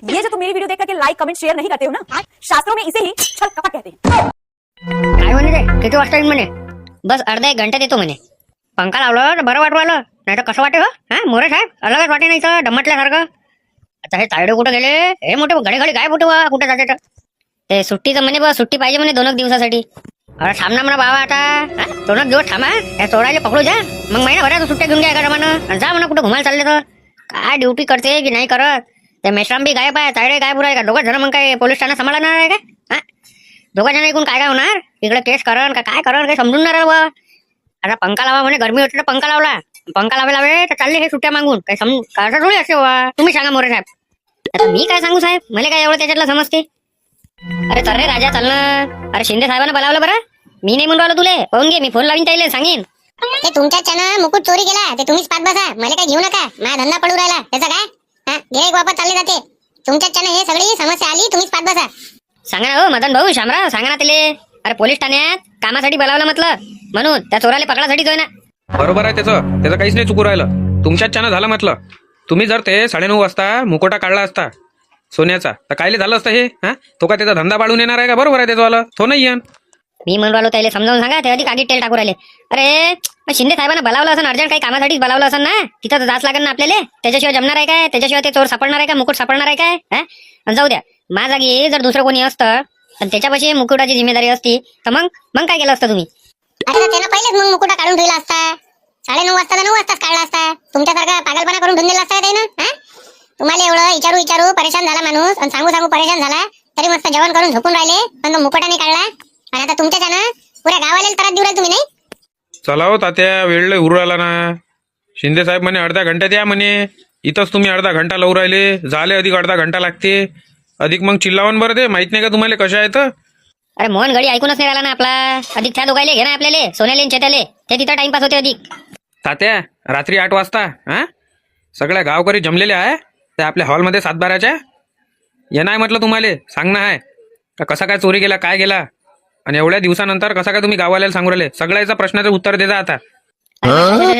ये जो तुम मेरी वीडियो देख करके लाइक कमेंट शेयर नहीं करते हो ना, शास्त्रों में इसे ही छल कपट कहते हैं। काय म्हणे रे, किती वाजता येईन म्हणे? बस अर्धा एक घंटा देतो म्हणे. पंखा लावलं तर बरं वाटू आलं, नाही तर कसं वाटे हो? हा मोरे साहेब अलगच वाटे नाही तर डमटल्यासारखं. आता हे तायडे कुठं गेले? हे मोठे घडी घडी काय मोठे वा कुठे जाते तर ते सुट्टीचं म्हणे बा, सुट्टी पाहिजे म्हणे 2 दिवसासाठी. अरे थांबना म्हणा बाबा आता, 2 दिवस थांबा, या चोरायला पकडू जा, मग महिनाभरात सुट्ट्या घेऊन घ्या एका जमानं जा म्हणा कुठं घुमायला चालले तर. काय ड्युटी करते की नाही करत? ते मेश्राम बी गायब आहे, तायडे गायब आहे का? दोघं जण मग काय पोलीस ठाण्यात सांभाळणार आहे का? दोघं जण ऐकून काय होणार? इकडे केस करण का काय करण काही समजून नाही राहावं. आता पंखा लावा म्हणे, गरमी होती तर पंखा लावला, पंखा लावे तर चालले हे सुट्ट्या मागून. काही कसं थोडी असे वा. तुम्ही सांगा मोरे साहेब. आता मी काय सांगू साहेब, मला काय एवढं त्याच्यातलं समजते. अरे चल रे राजा चल ना. अरे शिंदे साहेबांना बोलावलं बरं. मी नाही म्हणून राहिलो तुले, पाहून घे, मी फोन लावीन त्याला सांगेन. ते तुमच्या त्यानं मुकुट चोरी केला ते तुम्हीच पाच बसा, मला काय घेऊ नका. माझा धंदा पडू राहिला त्याचा काय? गिऱ्हाईक वापस चालले जाते. तुमच्या त्यानं हे सगळी समस्या आली, तुम्हीच पाच बसा. सांगा ना हो मदन भाऊ, शामराव सांगा ना तिले. अरे पोलीस ठाण्यात कामासाठी बोलावलं म्हटलं, म्हणून त्या चोराला पकडासाठी जोय ना. बरोबर आहे त्याचं काहीच नाही चुकू राहिलं. तुमच्याच त्यानं झालं म्हटलं. तुम्ही जर ते 9:30 वाजता मुकोटा काढला असता सोन्याचा तर कायले झालं असतं हे? तो का त्याचा धंदा बाळून येणार आहे का? बरोबर आहे त्याचं तो नाही येण. मी म्हणून राहिलो त्याला समजावून सांगा, ते अधिक आगीत तेल टाकू राहिले. अरे शिंदे साहेबांना बोलावलं असं अर्जंट, काही कामासाठीच बोलावलं असं ना, तिथं तर जाच लागेल ना आपल्याला. त्याच्याशिवाय जमणार आहे काय? त्याच्याशिवाय ते चोर सापडणार आहे का? मुकुट सापडणार आहे काय? आणि जाऊ द्या, माझ्या जागी जर दुसरं कोणी असतं आणि त्याच्यापाशी मुकुटाची जिम्मेदारी असती तर मग काय केलं असतं तुम्ही? अरे त्यानं पहिलेच मग मुकुटा काढून ठेवला असता. 9:30 वाजता 9 वाजताच काढला असता. तुमच्यासारखा पागलपणा करून ठेवून दिला असता त्यानं. तुम्हाला एवढं विचारू परेशान झाला माणूस, आणि सांगू परेशान झाला, तरी मस्त जेवण करून झोपून राहिले, पण तो मुकुटा नाही काढला. आणि आता तुमच्या त्यानं पुऱ्या गावाला त्रास देऊ राहिले तुम्ही नाही. चला हो तात्या, वेळ लय उरू राहिला ना. शिंदे साहेब म्हणे अर्ध्या घंट्यात या म्हणे, इथंच तुम्ही अर्धा घंटा लावून राहिले. झाले अधिक अर्धा घंटा लागते, अधिक मग चिल्लावन बरं. ते माहित नाही का तुम्हाला कशा आहेत? अरे मोहन घडी ऐकूनच नाही राहिला ना आपला. अधिक त्या दोघायले घे ना आपल्याला, सोन्याले चेत्याले, ते तिथं टाइमपास होते अधिक. तात्या रात्री 8 वाजता सगळ्या गावकरी जमलेले आहे त्या आपल्या हॉलमध्ये 7-12च्या. ये नाही म्हटलं तुम्हाला सांगणं आहे का कसा काय चोरी गेला, काय गेला, आणि एवढ्या दिवसानंतर कसा काय तुम्ही गाववाल्याला सांगू राहिले? सगळ्याचं प्रश्नाचं उत्तर देता आता.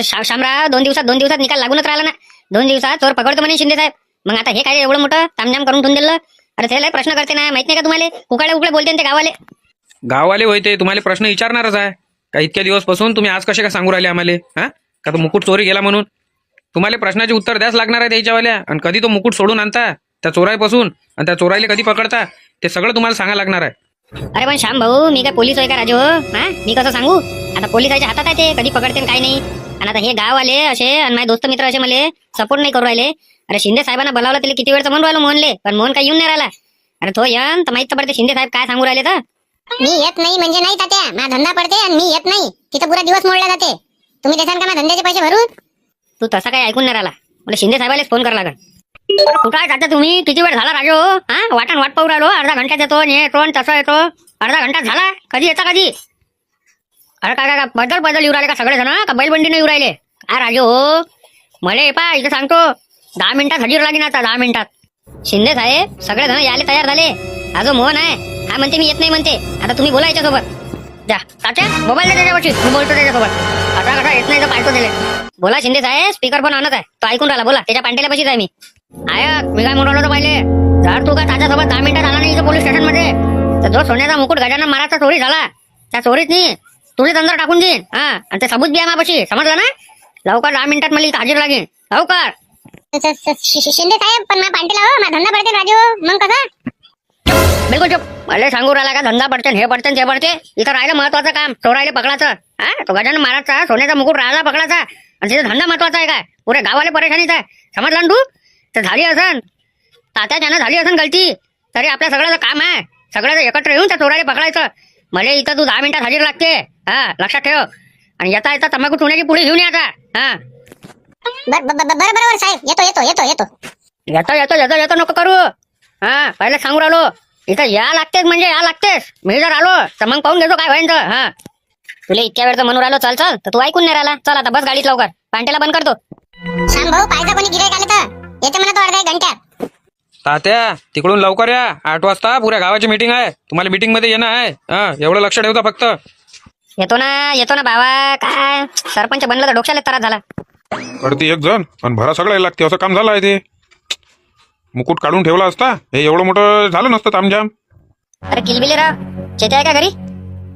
शामराव 2 दिवसात निकाल लागूनच राहिला ना. 2 दिवसात चोर पकडतो म्हणे शिंदे साहेब. मग आता हे काय एवढं मोठं तामझाम करून ठेवून दिलं? अरे त्याला प्रश्न करते ना, माहित नाही का तुम्हाला? उकडे बोलते ते गाववाले होते, तुम्हाला प्रश्न विचारणारच आहे का? इतक्या दिवस पासून तुम्ही आज कसे काय सांगू राहिले आम्हाला का तो मुकुट चोरी गेला म्हणून? तुम्हाला प्रश्नाचे उत्तर द्यास लागणार आहे त्याच्यावाल्या. आणि कधी तो मुकुट सोडून आणता त्या चोराईपासून, आणि त्या चोराईला कधी पकडता, ते सगळं तुम्हाला सांगायला लागणार आहे. अरे पण श्याम भाऊ, मी काय पोलीस होय का राजू? मी कसं सांगू? आता पोलिसाच्या हातात आहे ते, कधी पकडते काय नाही. आणि आता हे गाववाले असे आणि माझे दोस्त मित्र असे मला सपोर्ट नाही करू राहिले. अरे शिंदे साहेबांना बोलावलं, त्याला किती वेळचं म्हणून राहिलो मोहनले, पण मोहन काही येऊन नाही राहिला. अरे तो यन तर माहित पडते शिंदे साहेब काय सांगू राहिले तर. मी येत नाही म्हणजे नाही तात्या, माझा धंदा पडते आणि मी येत नाही, तिथं पुरा दिवस मोडला जाते. तुम्ही देसान का माझ्या धंद्याचे पैसे भरून? तू तसा काही ऐकून नाही राहिला, मला शिंदे साहेबालाच फोन करावा लागेल. कुठं आहे आता तुम्ही? किती वेळ झाला राजू? वाट पाहू राहिलो. अर्धा घंटा येतो येतो तसं येतो. अर्धा घंटा झाला, कधी येता कधी? अरे काय बदल येऊ राहिले का सगळे जण, का बैलबंडीने येऊ राहिले काय राजू? मला पा इथं सांगतो 10 मिनिटात हजीर लागेन. आता 10 मिनिटात शिंदे साहेब सगळे जण यायला तयार झाले. हा जो मोहन आहे हा म्हणते मी येत नाही म्हणते. आता तुम्ही बोला याच्यासोबत. जा तात्या मोबाईल दे त्याच्यावरची, मी बोलतो त्याच्यासोबत. आता येत नाही तर पाहतो त्याला. बोला शिंदे साहेब, स्पीकर पण आणत आहे, तो ऐकून राहिला. बोला, त्याच्या पांटेला बशीच आहे मी. मी काय म्हणून राहिलो पहिले, जर तू का त्याच्यासोबत 10 मिनिटात आला नाही इथं पोलीस स्टेशन मध्ये, तर जो सोन्याचा मुकुट गजानन महाराजचा चोरी झाला त्या चोरीतनी तुझे अंदर टाकून देईन. आणि ते सबूत बी आहे माझ्यापाशी, समजलं ना? लवकर 10 मिनिटात मला इथं हजीर लागेल, लवकर. शिंदे साहेब पण माझ्या पांटीला हो, माझा धंदा पडते राजू. मग कसा? बिलकुल चुप. मला सांगू राहिला का धंदा पडते हे पडते ते पडते? इथं राहिलं महत्वाचं काम, चोरायला पकडायचं. तो गजानन महाराजचा सोन्याचा मुकुट राहिला पकडायचा, आणि तिचा धंदा महत्वाचा आहे काय? पुरे गावाला परेशानीच आहे, समजला ना तू? तर झाली असन तात्याच्यानं झाली असन गलती, तरी आपल्या सगळ्याचं काम आहे सगळ्याचं एकत्र येऊन त्या चोरायला पकडायचं. मला इथं तू 10 मिनिटात हजीर लागते, लक्षात ठेव. आणि येता तंबाखू ठेवण्याची पुढे घेऊन येता. बरोबर साहेब, येतो नको करू. पहिले सांगू राहिलो, इथं या लागतेच म्हणजे या लागतेस. मी जर आलो तर मग पाहून घेतो काय व्हायचं. तुला इतक्या वेळचं म्हणून राहिलो चल चल, तर तू ऐकून नाही राहिला. चल आता बस गाडीत लवकर, पांटेला बंद करतो. श्याम भाऊ पाहिजे कोणी गिऱ्हाईक आले तर येते म्हणा तो अर्धा 1 घंट्यात. तात्या तिकडून लवकर या, 8 वाजता पुऱ्या गावाची मीटिंग आहे, तुम्हाला मीटिंग मध्ये येणं आहे. एवढं लक्ष ठेवता फक्त. येतो ना बाबा. काय सरपंच बनलं तर डोक्याला त्रास झाला. कडती 1 जण आणि भरा सगळ्या लागते, असं काम झालं आहे ते. मुकुट काढून ठेवला असता हे एवढं मोठं झालं नसतं तामझाम. अरे किलबिले राव चेते आहे का घरी?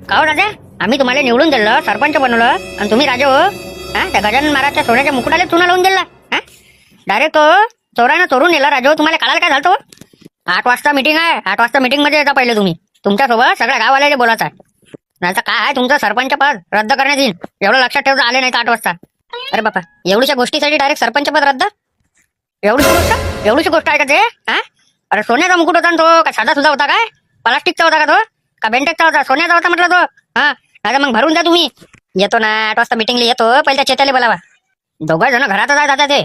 का हो राजा, आम्ही तुम्हाला निवडून दिलं, सरपंच बनवलं आणि तुम्ही राजा हो हा? त्या गजानन महाराजच्या सोन्याच्या मुकुटाला चुना लावून दिला हा? डायरेक्ट चोरानं चोरून नेला राजा हो. तुम्हाला कळायला काय झालं? 8 वाजता मीटिंग आहे, 8 वाजता मीटिंग मध्ये येता पहिले तुम्ही. तुमच्यासोबत सगळ्या गाववाल्याला बोलायचं आहे. नाही तर काय आहे तुमचं सरपंच पद रद्द करण्यात येईल. एवढं लक्षात ठेवता आले नाही तर 8 वाजता. अरे बापा, एवढीशा गोष्टीसाठी डायरेक्ट सरपंच पद रद्द? एवढीशी गोष्ट आहे का ते हा? अरे सोन्याचा मुकुट होता ना तो, का साधा सुद्धा होता काय? प्लास्टिकचा होता का तो, का बेंटेकचा होता? सोन्याचा होता म्हटलं तो हा. आता मग भरून द्या तुम्ही. येतो ना 8 वाजता मीटिंगला येतो. पहिले त्या चेत्याला बोलावा. दोघं जण घरातच आहेत आता ते.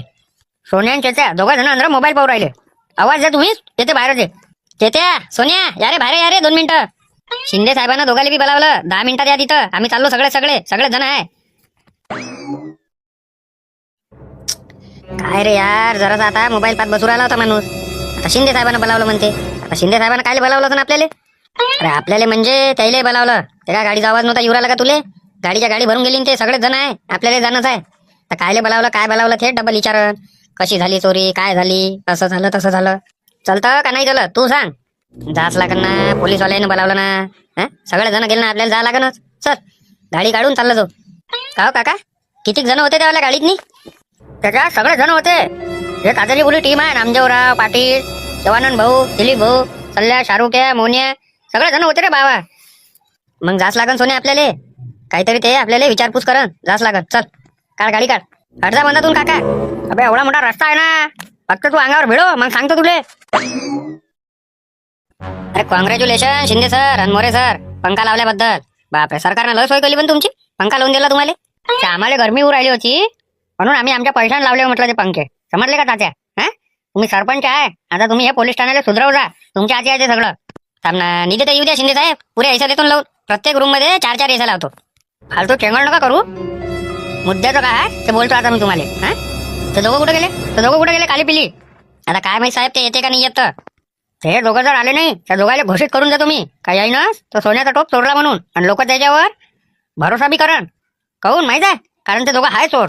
सोन्या आणि चेत्या दोघं जण अंदर मोबाईल पाहू राहिले. आवाज द्या तुम्ही, येते बाहेर ये. चेत्या सोन्या या रे बाहेर या रे 2 मिनिटं. शिंदे साहेबांना दोघांनी बी बोलावलं. 10 मिनिटात या तिथं. आम्ही चाललो सगळे जण आहे. काय रे यार, जरा आता मोबाईल पाहत बसू राहिला होता माणूस. आता शिंदे साहेबांना बोलावलं म्हणते. आता शिंदे साहेबांना कायले बोलावलं होतं ना आपल्याला? अरे आपल्याला म्हणजे त्याला बोलावलं. ते काय गाडीचा आवाज नव्हता येऊ राहिला का तुले? गाडीच्या गाडी भरून गेली ते सगळेच जण आहे. आपल्याला जाणंच आहे. तर कायले बोलावलं काय बोलावलं ते डबल विचारन. कशी झाली चोरी, काय झाली, असं झालं तसं झालं. चलतं का नाही चल तू सांग. जाच लागन ना, पोलीसवाल्यानं बोलावलं ना. सगळे जण गेले ना, आपल्याला जा लागनच. चल गाडी काढून चाललं जाऊ. का हो काका, किती जण होते त्यावेळेला गाडीतनी? त्याच्या सगळे जण होते. हे तातली पुरी टीम आहे. नामदेवराव पाटील, जवानंद भाऊ, दिलीप भाऊ, सल्ल्या, शाहरुख, मोन्या, सगळे जण होते रे बाबा. मग जाच लागन सोने आपल्याला. काहीतरी ते आपल्याला विचारपूस करन. जाच लागन. चल काढ गाडी काढ. हटजा बंदातून काका. अबे एवढा मोठा रस्ता आहे ना, फक्त तू अंगावर भिडो मग सांगतो तुले. अरे कॉंग्रॅच्युलेशन शिंदे सर आणि मोरे सर, पंखा लावल्याबद्दल. बापरे, सरकारनं लय सोय केली पण तुमची. पंखा लावून दिला तुम्हाला. आम्हाला गरमी होऊ राहिली होती म्हणून आम्ही आमच्या पैशाने लावले म्हटलं ते पंखे. समजले का तात्या? तुम्ही सरपंच आहे, आता तुम्ही हे पोलीस ठाण्याला सुधरव जा. तुमच्या हाती आहे ते सगळं. थांबना, निधी तर येऊ द्या शिंदे साहेब. पुऱ्या ऐसा देतो लावून. प्रत्येक रूम मध्ये 4-4 ऐसा लावतो. फालतू चेंगळ नका करू. मुद्द्याचं काय आहे ते बोलतो आता मी तुम्हाला. ते दोघं कुठे गेले काली पिली? आता काय माहिती साहेब ते येते का नाही येत. ते दोघं जर आले नाही त्या दोघांना घोषित करून द्या तुम्ही काय येईनच तो सोन्याचा टोप चोरला म्हणून. आणि लोक त्याच्यावर भरोसा बी करण. कहून माहित आहे, कारण ते दोघं हाय चोर.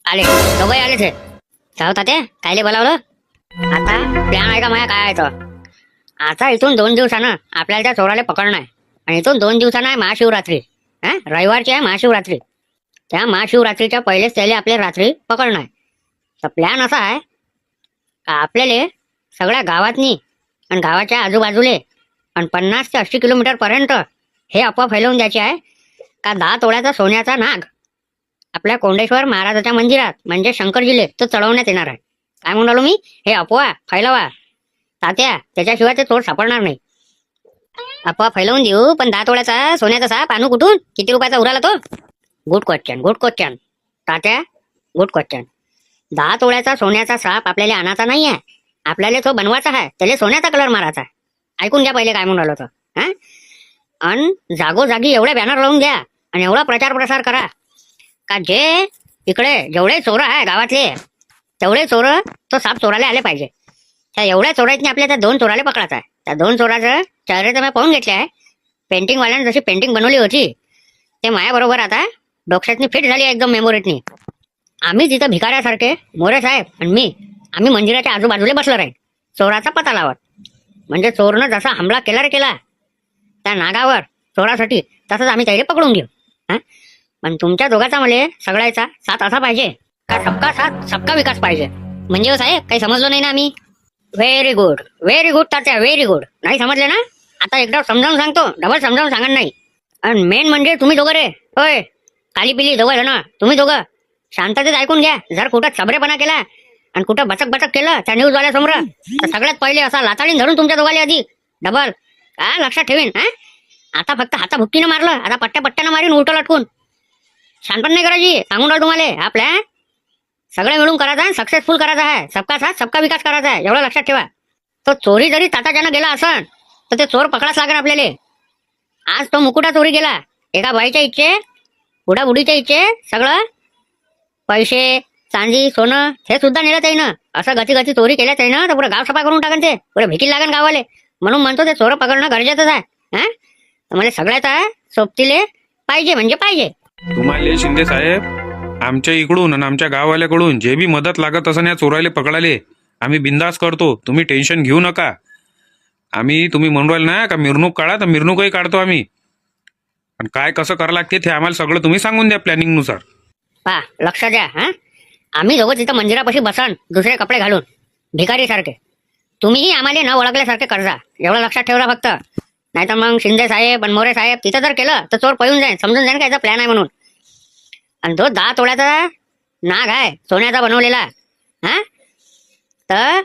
आले दोघंही आले ते. काय होता ते कायले बोलावलं? आता प्लॅन आहे का माया काय आहे तर? आता इथून 2 दिवसानं आपल्याला त्या चोराला पकडणं आहे. आणि इथून 2 दिवसानं आहे महाशिवरात्री. रविवारची आहे महाशिवरात्री. त्या महाशिवरात्रीच्या पहिलेच त्याला आपल्या रात्री पकडणं आहे. तर प्लॅन असा आहे का आपल्याला सगळ्या गावातनी आणि गावाच्या आजूबाजूले आणि 50 ते 80 किलोमीटर पर्यंत हे अफवा फैलवून द्यायची आहे का 10 तोळ्याचा सोन्याचा नाग आपल्या कोंडेश्वर महाराजाच्या मंदिरात म्हणजे शंकरजीले तो चढवण्यात येणार आहे. काय म्हणालो मी? हे अफवा फैलावा तात्या, त्याच्याशिवाय ते चोर सापडणार नाही. अफवा फैलवून देऊ, पण 10 तोळ्याचा सोन्याचा साप आणू कुठून? किती रुपयाचा उराला तो? गुड क्वेश्चन तात्या, गुड क्वेश्चन. 10 तोळ्याचा सोन्याचा साप आपल्याला आणायचा नाही आहे. आपल्याला तो बनवायचा आहे. त्याला सोन्याचा कलर मारायचा आहे. ऐकून घ्या पहिले काय म्हणून राहिलो तो. आणि जागोजागी एवढे बॅनर लावून द्या आणि एवढा प्रचार प्रसार करा का जे इकडे जेवढे चोर आहे गावातले तेवढे चोर तो साप चोराला आले पाहिजे. त्या एवढ्या चोरातनी आपल्या त्या 2 चोराला पकडायचा आहे. त्या 2 चोराचं चेहरे तर मी पाहून घेतले आहे. पेंटिंगवाल्याने जशी पेंटिंग बनवली होती ते मायाबरोबर आता डोक्यातनी फिट झाली एकदम मेमोरीतनी. आम्ही तिथं भिकाऱ्यासारखे मोरे साहेब आणि मी आम्ही मंदिराच्या आजूबाजूला बसलो राहील चोराचा पता लावत. म्हणजे चोरनं जसा हमला केला रे केला त्या नागावर चोरासाठी, तसंच आम्ही त्याला पकडून घेऊ. पण तुमच्या दोघांचा मला सगळ्याचा साथ असा पाहिजे का सबका साथ सबका विकास पाहिजे. म्हणजे साहेब काही समजलो नाही ना आम्ही. व्हेरी गुड तात्या, व्हेरी गुड. नाही समजले ना? आता एकदा समजावून सांगतो, डबल समजावून सांगत नाही. आणि मेन म्हणजे तुम्ही दोघं रे, होय काली पिली दोघं जण, तुम्ही दोघं शांततेत ऐकून घ्या. जर कुठं चबरेपणा केला आणि कुठं बचक केलं त्या न्यूजवाल्यासमोर तर सगळ्यात पहिले असा लाताळीन धरून तुमच्या दोघांनी आधी डबल काय लक्षात ठेवीन. आता फक्त हाताभुक्कीनं मारलं, आता पट्ट्यानं मारीन उलटं लटकून. शानपण नाही करायची, सांगून राहिलो तुम्हाला. आपल्या सगळे मिळून करायचं आहे, सक्सेसफुल करायचं आहे. सबका साथ सबका विकास करायचा आहे, एवढं लक्षात ठेवा. तो चोरी जरी ताताच्यानं गेला असन तर ते चोर पकडाच लागेल आपल्याला. आज तो मुकुटा चोरी गेला एका बाईच्या इच्छे, बुडाबुडीच्या इच्छे, सगळं पैसे चांदी सोनं हे सुद्धा नेलं ते ना. असं गती चोरी केल्या ते ना तर पुढे गाव सफा करून टाकन, ते पुढे भिकील लागन गावाले. म्हणून म्हणतो ते चोर पकडणं गरजेचंच आहे. मला सगळ्यात सोबतीले पाहिजे म्हणजे पाहिजे. तुम्हाला शिंदे साहेब आमच्या इकडून आणि आमच्या गाववाल्याकडून जे बी मदत लागत असं या चोराले पकडाले आम्ही बिंदास करतो, तुम्ही टेन्शन घेऊ नका. आम्ही तुम्ही म्हणून राहिले ना का मिरवणूक काढा, तर मिरवणूकही काढतो आम्ही. आणि काय कसं करावं लागते ते आम्हाला सगळं तुम्ही सांगून द्या प्लॅनिंग नुसार. पा लक्ष द्या. हा आम्ही दोघं तिथं मंदिरापाशी बसन दुसरे कपडे घालून भिकारी सारखे. तुम्हीही आम्हाला न ओळखल्यासारखे करजा, एवढं लक्षात ठेवला फक्त. नाहीतर मग शिंदे साहेब आणि मोरे साहेब तिथं जर केलं तर चोर पळून जाईल, समजून जाईल का याचा प्लॅन आहे म्हणून. आणि जो 10 तोळ्याचा नाग आहे सोन्याचा बनवलेला, हा तर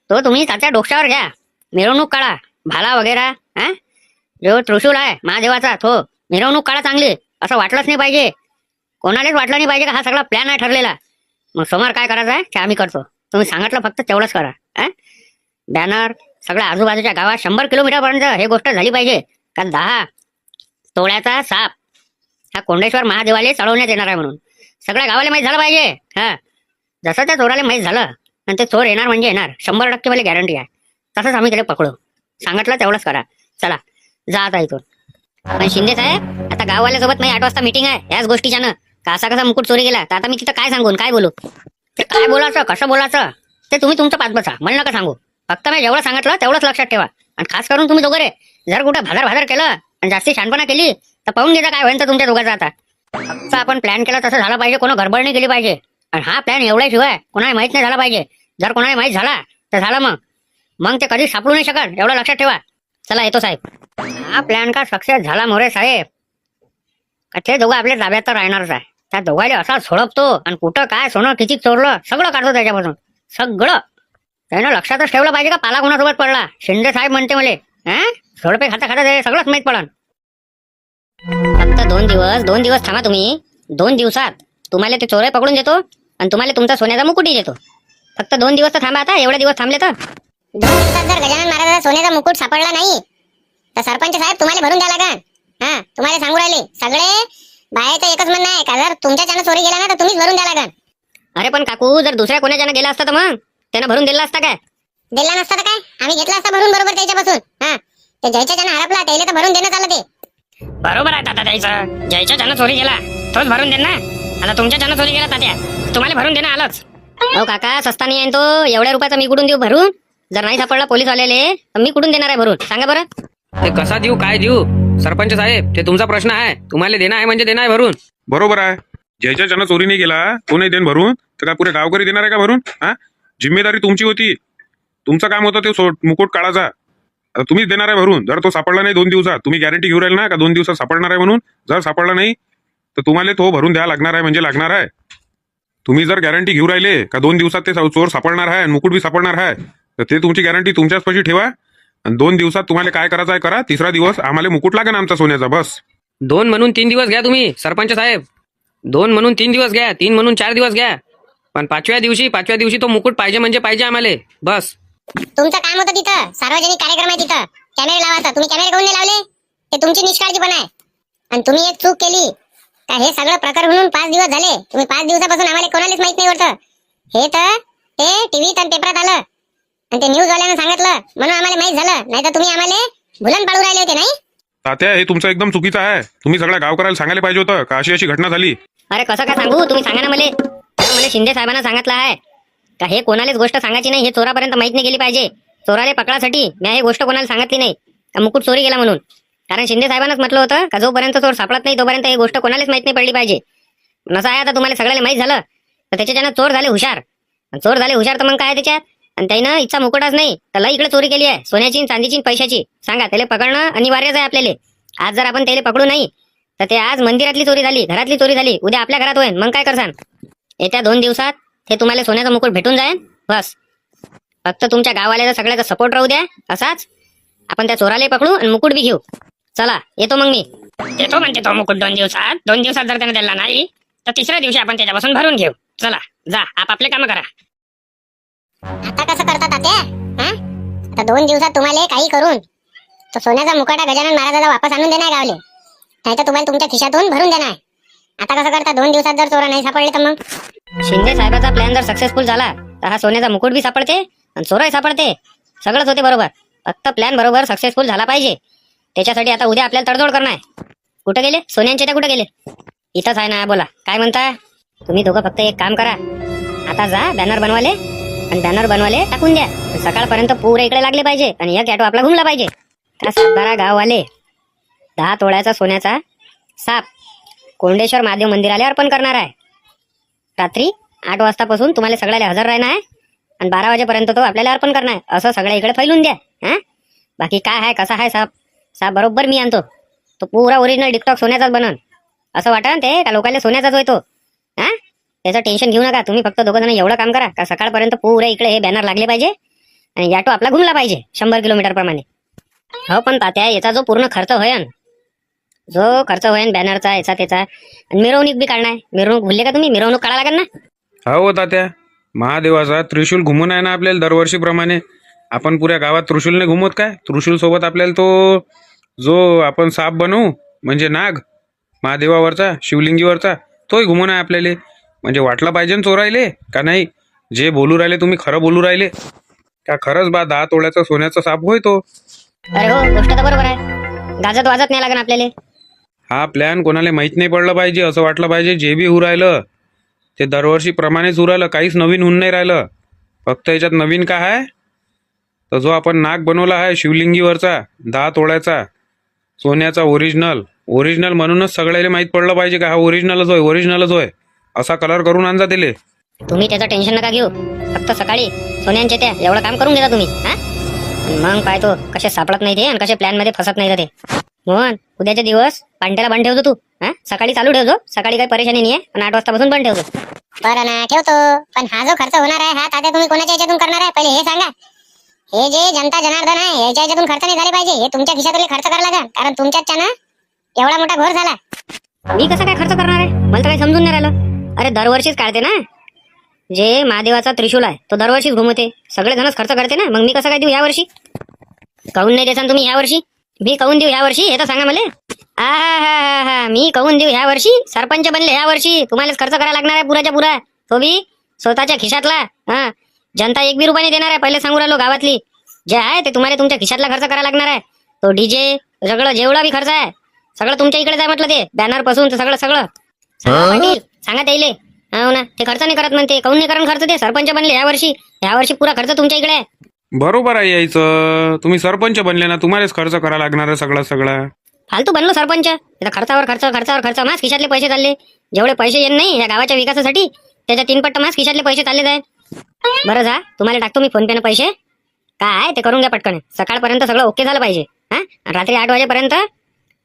तो तुम्ही त्याच्या डोक्यावर घ्या, मिरवणूक काढा, भाला वगैरे. हा जो त्रिशूल आहे महादेवाचा तो मिरवणूक काढा चांगली. असं वाटलंच नाही पाहिजे, कोणालाच वाटलं नाही पाहिजे का हा सगळा प्लॅन आहे ठरलेला. मग समोर काय करायचं आहे ते आम्ही करतो, तुम्ही सांगितलं फक्त तेवढंच करा. बॅनर सगळ्या आजूबाजूच्या गावात 100 किलोमीटर पर्यंत हे गोष्ट झाली पाहिजे का 10 तोळ्याचा साप हा कोंडेश्वर महादेवाला चढवण्यात येणार आहे म्हणून सगळ्या गावाला माहीत झालं पाहिजे. हा जसं त्या चोराला माहीत झालं आणि ते चोर येणार म्हणजे येणार, 100% मला गॅरंटी आहे. तसंच आम्ही त्याला पकडू, सांगितलं तेवढंच करा. चला जा आता इथून. पण शिंदे साहेब आता गाववाल्यासोबत नाही 8 वाजता मीटिंग आहे याच गोष्टीच्यानं. कसा कसा मुकुट चोरी गेला तर आता मी तिथं काय सांगून काय बोलू, ते काय बोलायचं कसं बोलायचं ते तुम्ही तुमचं पाच बसा, मला नका सांगू. फक्त मी जेवढं सांगितलं तेवढंच लक्षात ठेवा. आणि खास करून तुम्ही दोघं रे जर कुठं भादर केलं आणि जास्ती शानपणा केली तर पाहून घेता काय होईल तर तुमच्या दोघांचं. आता फक्त आपण प्लॅन केला तसं झालं पाहिजे, कोणा गडबड नाही केली पाहिजे. आणि हा प्लॅन एवढ्याशिवाय कोणाला माहित नाही झाला पाहिजे. जर कोणाला माहित झाला तर झालं, मग ते कधी सापडू नाही शकत, एवढं लक्षात ठेवा. चला येतो साहेब. हा प्लॅन का सक्सेस झाला मोरे साहेब का ते दोघं आपल्या ताब्यात तर राहणारच आहे. त्या दोघांना असा सोडपतो आणि कुठं काय सोनं किती चोरलं सगळं काढतो त्याच्यापासून सगळं. त्यानं लक्षातच ठेवलं पाहिजे का पाला कोणासोबत पडला. शिंदे साहेब म्हणते मला सोडपे खाता खाता ते सगळंच माहित पडन. फक्त 2 दिवस थांबा तुम्ही. 2 दिवसात तुम्हाला ते चोरे पकडून देतो आणि तुम्हाला तुमचा सोन्याचा मुकुटही देतो. फक्त 2 दिवस तर थांबा. आता एवढे दिवस थांबले तर 2 दिवसात जर गजानन महाराजाचा सोन्याचा मुकुट सापडला नाही तर सरपंच साहेब तुम्हाला भरून द्या लागेल. हा तुम्हाला सांगू राहिले सगळे बाहेरचं एकच म्हणणं आहे का जर तुमच्याच्यानं चोरी गेला ना तर तुम्हीच भरून द्या लागेल. अरे पण काकू जर दुसऱ्या कोणाच्यानं गेला असता तर मग त्यानं भरून दिला असता काय? दिला नसता तर काय आम्ही घेतला असता भरून बरोबर त्याच्यापासून. हा ते ज्याच्याच्यानं हरपला त्याला तर भरून देणं चाललं ते. बरोबर आहे तात्या त्याचं. ज्याच्या ज्यानं चोरी गेला तोच भरून देणार ना. आता तुमच्या ज्यानं चोरी गेला तात्या तुम्हाला भरून देणं आलंच. अहो काका सस्ता नाही आहे तो. एवढ्या रुपयाचा मी कुठून देऊ भरून? जर नाही सापडला पोलीस आलेले तर मी कुठून देणार आहे भरून सांगा बरं. ते कसा देऊ काय देऊ सरपंच साहेब ते तुमचा प्रश्न आहे. तुम्हाला देणं आहे म्हणजे देणं आहे भरून. बरोबर आहे, ज्याच्या ज्यानं चोरी नाही गेला तो नाही देण भरून तर काय पुरे गावकरी देणार आहे का भरून? हा जिम्मेदारी तुमची होती, तुमचं काम होतं ते मुकुट काढायचा. आता तुम्हीच देणार आहे भरून. जर तो सापडला नाही 2 दिवसात, तुम्ही गॅरंटी घेऊ राहील ना का 2 दिवसात सापडणार आहे म्हणून. जर सापडला नाही तर तुम्हाला तो भरून द्यावा लागणार आहे म्हणजे लागणार आहे. तुम्ही जर गॅरंटी घेऊ राहिले का 2 दिवसात ते चोर सापडणार आहे मुकुट बी सापडणार आहे तर ते तुमची गॅरंटी तुमच्याच पाशी ठेवा. आणि 2 दिवसात तुम्हाला काय करायचं आहे करा. 3रा दिवस आम्हाला मुकुट लागेल आमचा सोन्याचा. बस 2 म्हणून 3 दिवस घ्या तुम्ही सरपंच साहेब. 2 म्हणून 3 दिवस घ्या, 3 म्हणून 4 दिवस घ्या. पण 5व्या दिवशी तो मुकुट पाहिजे म्हणजे पाहिजे आम्हाला. बस तुमचं काम होतं तिथं सार्वजनिक कार्यक्रम आहे तिथं कॅमेरे लावायचा. तुम्ही कॅमेरे काऊन नाही लावले ते तुमची निष्काळजीपणा आहे. आणि तुम्ही एक चूक केली का हे सगळं प्रकार म्हणून 5 दिवस झाले. तुम्ही 5 दिवसापासून आम्हाला कोणालाच माहित नाही होतं. हे तर ते टीव्हीत आणि पेपरात आलं आणि ते न्यूज वाल्यानं सांगितलं म्हणून आम्हाला माहित झालं. नाही तर तुम्ही आम्हाला भुलन पाडू राहिले होते नाही. तात्या हे तुमचं एकदम चुकीचं आहे. तुम्ही सगळ्या गावकऱ्याला सांगायला पाहिजे होतं का अशी घटना झाली. अरे कसं काय सांगू तुम्ही सांगा ना मला शिंदे साहेबांना सांगितलं आहे का हे कोणालाच गोष्ट सांगायची नाही. हे चोरापर्यंत माहित नाही गेली पाहिजे. चोराले पकडासाठी मी हे गोष्ट कोणाला सांगितली नाही का मुकुट चोरी गेला म्हणून. कारण शिंदे साहेबांनाच म्हटलं होतं का जोपर्यंत चोर सापडत नाही तोपर्यंत ही गोष्ट कोणालाच माहित नाही पडली पाहिजे. नसं आहे आता तुम्हाला सगळ्याला माहित झालं तर त्याच्यानं चोर झाले हुशार. तर मग काय त्याच्यात. आणि त्यानं इच्छा मुकुटच नाही त्याला इकडे चोरी केली आहे सोन्याची चांदीची पैशाची. सांगा त्याला पकडणं अनिवार्यच आहे आपल्याला. आज जर आपण त्याला पकडू नाही तर ते आज मंदिरातली चोरी झाली, घरातली चोरी झाली, उद्या आपल्या घरात होईल. मग काय करसान. येत्या 2 दिवसात हे तुम्हाला सोन्याचा मुकुट भेटून जाईल. बस फक्त तुमच्या गावाला सगळ्याचा सपोर्ट राहू द्या. असाच आपण त्या चोराला पकडू आणि मुकुट बी घेऊ. चला येतो मग मी. येतो म्हणजे तो मुकुट 2 दिवसात. 2 दिवसात जर त्याने दिला नाही तर 3ऱ्या दिवशी आपण त्याच्यापासून भरून घेऊ. चला जा आपापले काम करा. आता कसं करतात तात्या? हा आता 2 दिवसात तुम्हाला काही करून तो सोन्याचा मुकुटा गजानन महाराजाला वापस आणून देणार गावले. नाही तर तुम्हाला तुमच्या खिशातून भरून देणार. आता कसं करता 2 दिवसात जर चोरा नाही सापडले तर मग. शिंदे साहेबाचा प्लॅन जर सक्सेसफुल झाला तर हा सोन्याचा मुकुट बी सापडते आणि चोराही सापडते. सगळंच होते बरोबर. फक्त प्लॅन बरोबर सक्सेसफुल झाला पाहिजे. त्याच्यासाठी आता उद्या आपल्याला तडजोड करणार आहे. कुठे गेले सोन्यांचे त्या कुठे गेले? इथंच आहे ना. बोला काय म्हणता तुम्ही दोघं. फक्त एक काम करा आता जा बॅनर बनवाले आणि बॅनर बनवाले टाकून द्या. सकाळपर्यंत पुरे इकडे लागले पाहिजे आणि एक ऑटो आपला घुमला पाहिजे. त्या सातबारा गाववाले 10 तोळ्याचा सोन्याचा साप कोंडेश्वर महादेव मंदिराला अर्पण करणार आहे. रात्री 8 वाजतापासून तुम्हाला सगळ्याला हजर राहणार आहे आणि 12 वाजेपर्यंत तो आपल्याला अर्पण करणार आहे. असं सगळ्या इकडे फैलून द्या. हा, बाकी काय आहे कसा आहे साप साप बरोबर मी आणतो. तो पुरा ओरिजिनल डिकटॉक सोन्याचाच बनन. असं वाटन ते का लोकांना सोन्याचाच होय तो. हा, त्याचं टेन्शन घेऊ नका तुम्ही. फक्त दोघं जण एवढं काम करा का सकाळपर्यंत पुरे इकडे हे बॅनर लागले पाहिजे आणि ऑटो आपला घुमला पाहिजे 100 किलोमीटर प्रमाणे. हो पण तात्या याचा जो पूर्ण खर्च होईन बॅनरचा याचा त्याचा आणि मिरवणूक बी काढणार. मिरवणूक भुलले का तुम्ही? मिरवणूक काढा लागेल ना. हो तात्या, महादेवाचा त्रिशूल घुमून आहे ना आपल्याला दरवर्षीप्रमाणे. आपण पुऱ्या गावात त्रिशूलने घुमवत काय? त्रिशूल सोबत आपल्याला तो जो आपण साप बनवू म्हणजे नाग महादेवावरचा शिवलिंगीवरचा तोही घुमवून आहे आपल्याला. म्हणजे वाटलं पाहिजे ना चोरायले का नाही? जे बोलू राहिले तुम्ही खरं बोलू राहिले का? खरंच बा 10 तोळ्याचा सोन्याचा साप होय तो. अरे हो, गोष्ट तर बरोबर आहे. गाजत वाजत नाही लागेल आपल्याला. हा प्लॅन कोणाला माहित नाही पडलं पाहिजे. असं वाटलं पाहिजे जे बी होऊ राहिलं ते दरवर्षी प्रमाणेच होऊ राहिलं. काहीच नवीन होऊन नाही राहिलं. फक्त याच्यात नवीन काय आहे तर जो आपण नाग बनवला आहे शिवलिंगीवरचा 10 तोळ्याचा सोन्याचा ओरिजिनल म्हणूनच सगळ्याला माहित पडलं पाहिजे का हा ओरिजिनलच होय. असा कलर करून आणजा त्याले. तुम्ही त्याचं टेन्शन नका घेऊ. फक्त सकाळी सोन्यांचे त्या एवढं काम करून घेता तुम्ही. हा, मग पाहतो कसे सापडत नाही ते आणि कसे प्लॅन मध्ये फसत नाही ते. मोहन, उद्याचे दिवस पांट्याला बंद ठेवतो तू. हा, सकाळी चालू ठेवतो. सकाळी काही परेशानी नाही आहे आणि 8 वाजतापासून बंद ठेवतो. बरं ना, ठेवतो. पण हा जो खर्च होणार आहे हा तात्या तुम्ही कोणाच्या याच्यातून करणार आहे पहिले हे सांगा. हे जे जनता जनार्दन आहे याच्या याच्यातून खर्च नाही झाले पाहिजे. हे तुमच्या खिशातले खर्च करायला लागेल कारण तुमच्याच ना एवढा मोठा घोर झाला. मी कसं काय खर्च करणार आहे? मला तर काही समजून नाही राहिलं. अरे दरवर्षीच काढते ना. जे महादेवाचा त्रिशूल आहे तो दरवर्षीच घुमवते. सगळे जणच खर्च करते ना. मग मी कसं काय देऊ यावर्षी? काहून नाही देसान तुम्ही यावर्षी? मी काहून देऊ यावर्षी हे तर सांगा मला. हा, मी काहून देऊ यावर्षी? सरपंच बनले यावर्षी तुम्हालाच खर्च करायला लागणार आहे पुराच्या पुरा. तो बी स्वतःच्या खिशातला. हा, जनता 1 बी रुपयाने देणार आहे. पहिले सांगू राहिलो. गावातली जे आहे ते तुम्हाला तुमच्या खिशातला खर्च करायला लागणार आहे. तो डीजे सगळं जेवढा बी खर्च आहे सगळं तुमच्या इकडे जाय म्हटलं. ते बॅनर पासून ते सगळं सांगा त्याले. हो ना, ते खर्च नाही करत म्हणते. काहून नाही करण खर्च? ते सरपंच बनले यावर्षी पुरा खर्च तुमच्या इकडे आहे. बरोबर आहे यायचं. तुम्ही सरपंच बनले ना तुम्हालाच खर्च करा लागणार आहे सगळं. फालतू बनलो सरपंच. खर्चावर खर्च मास खिशातले पैसे चालले. जेवढे पैसे येत नाही या गावाच्या विकासासाठी त्याच्या 3 पट्ट मास खिशातले पैसे चालले जाय. बरं जा, तुम्हाला टाकतो मी फोन पे न पैसे. काय ते करून घ्या पटकन. सकाळपर्यंत सगळं ओके झालं पाहिजे. हा, रात्री 8 वाजेपर्यंत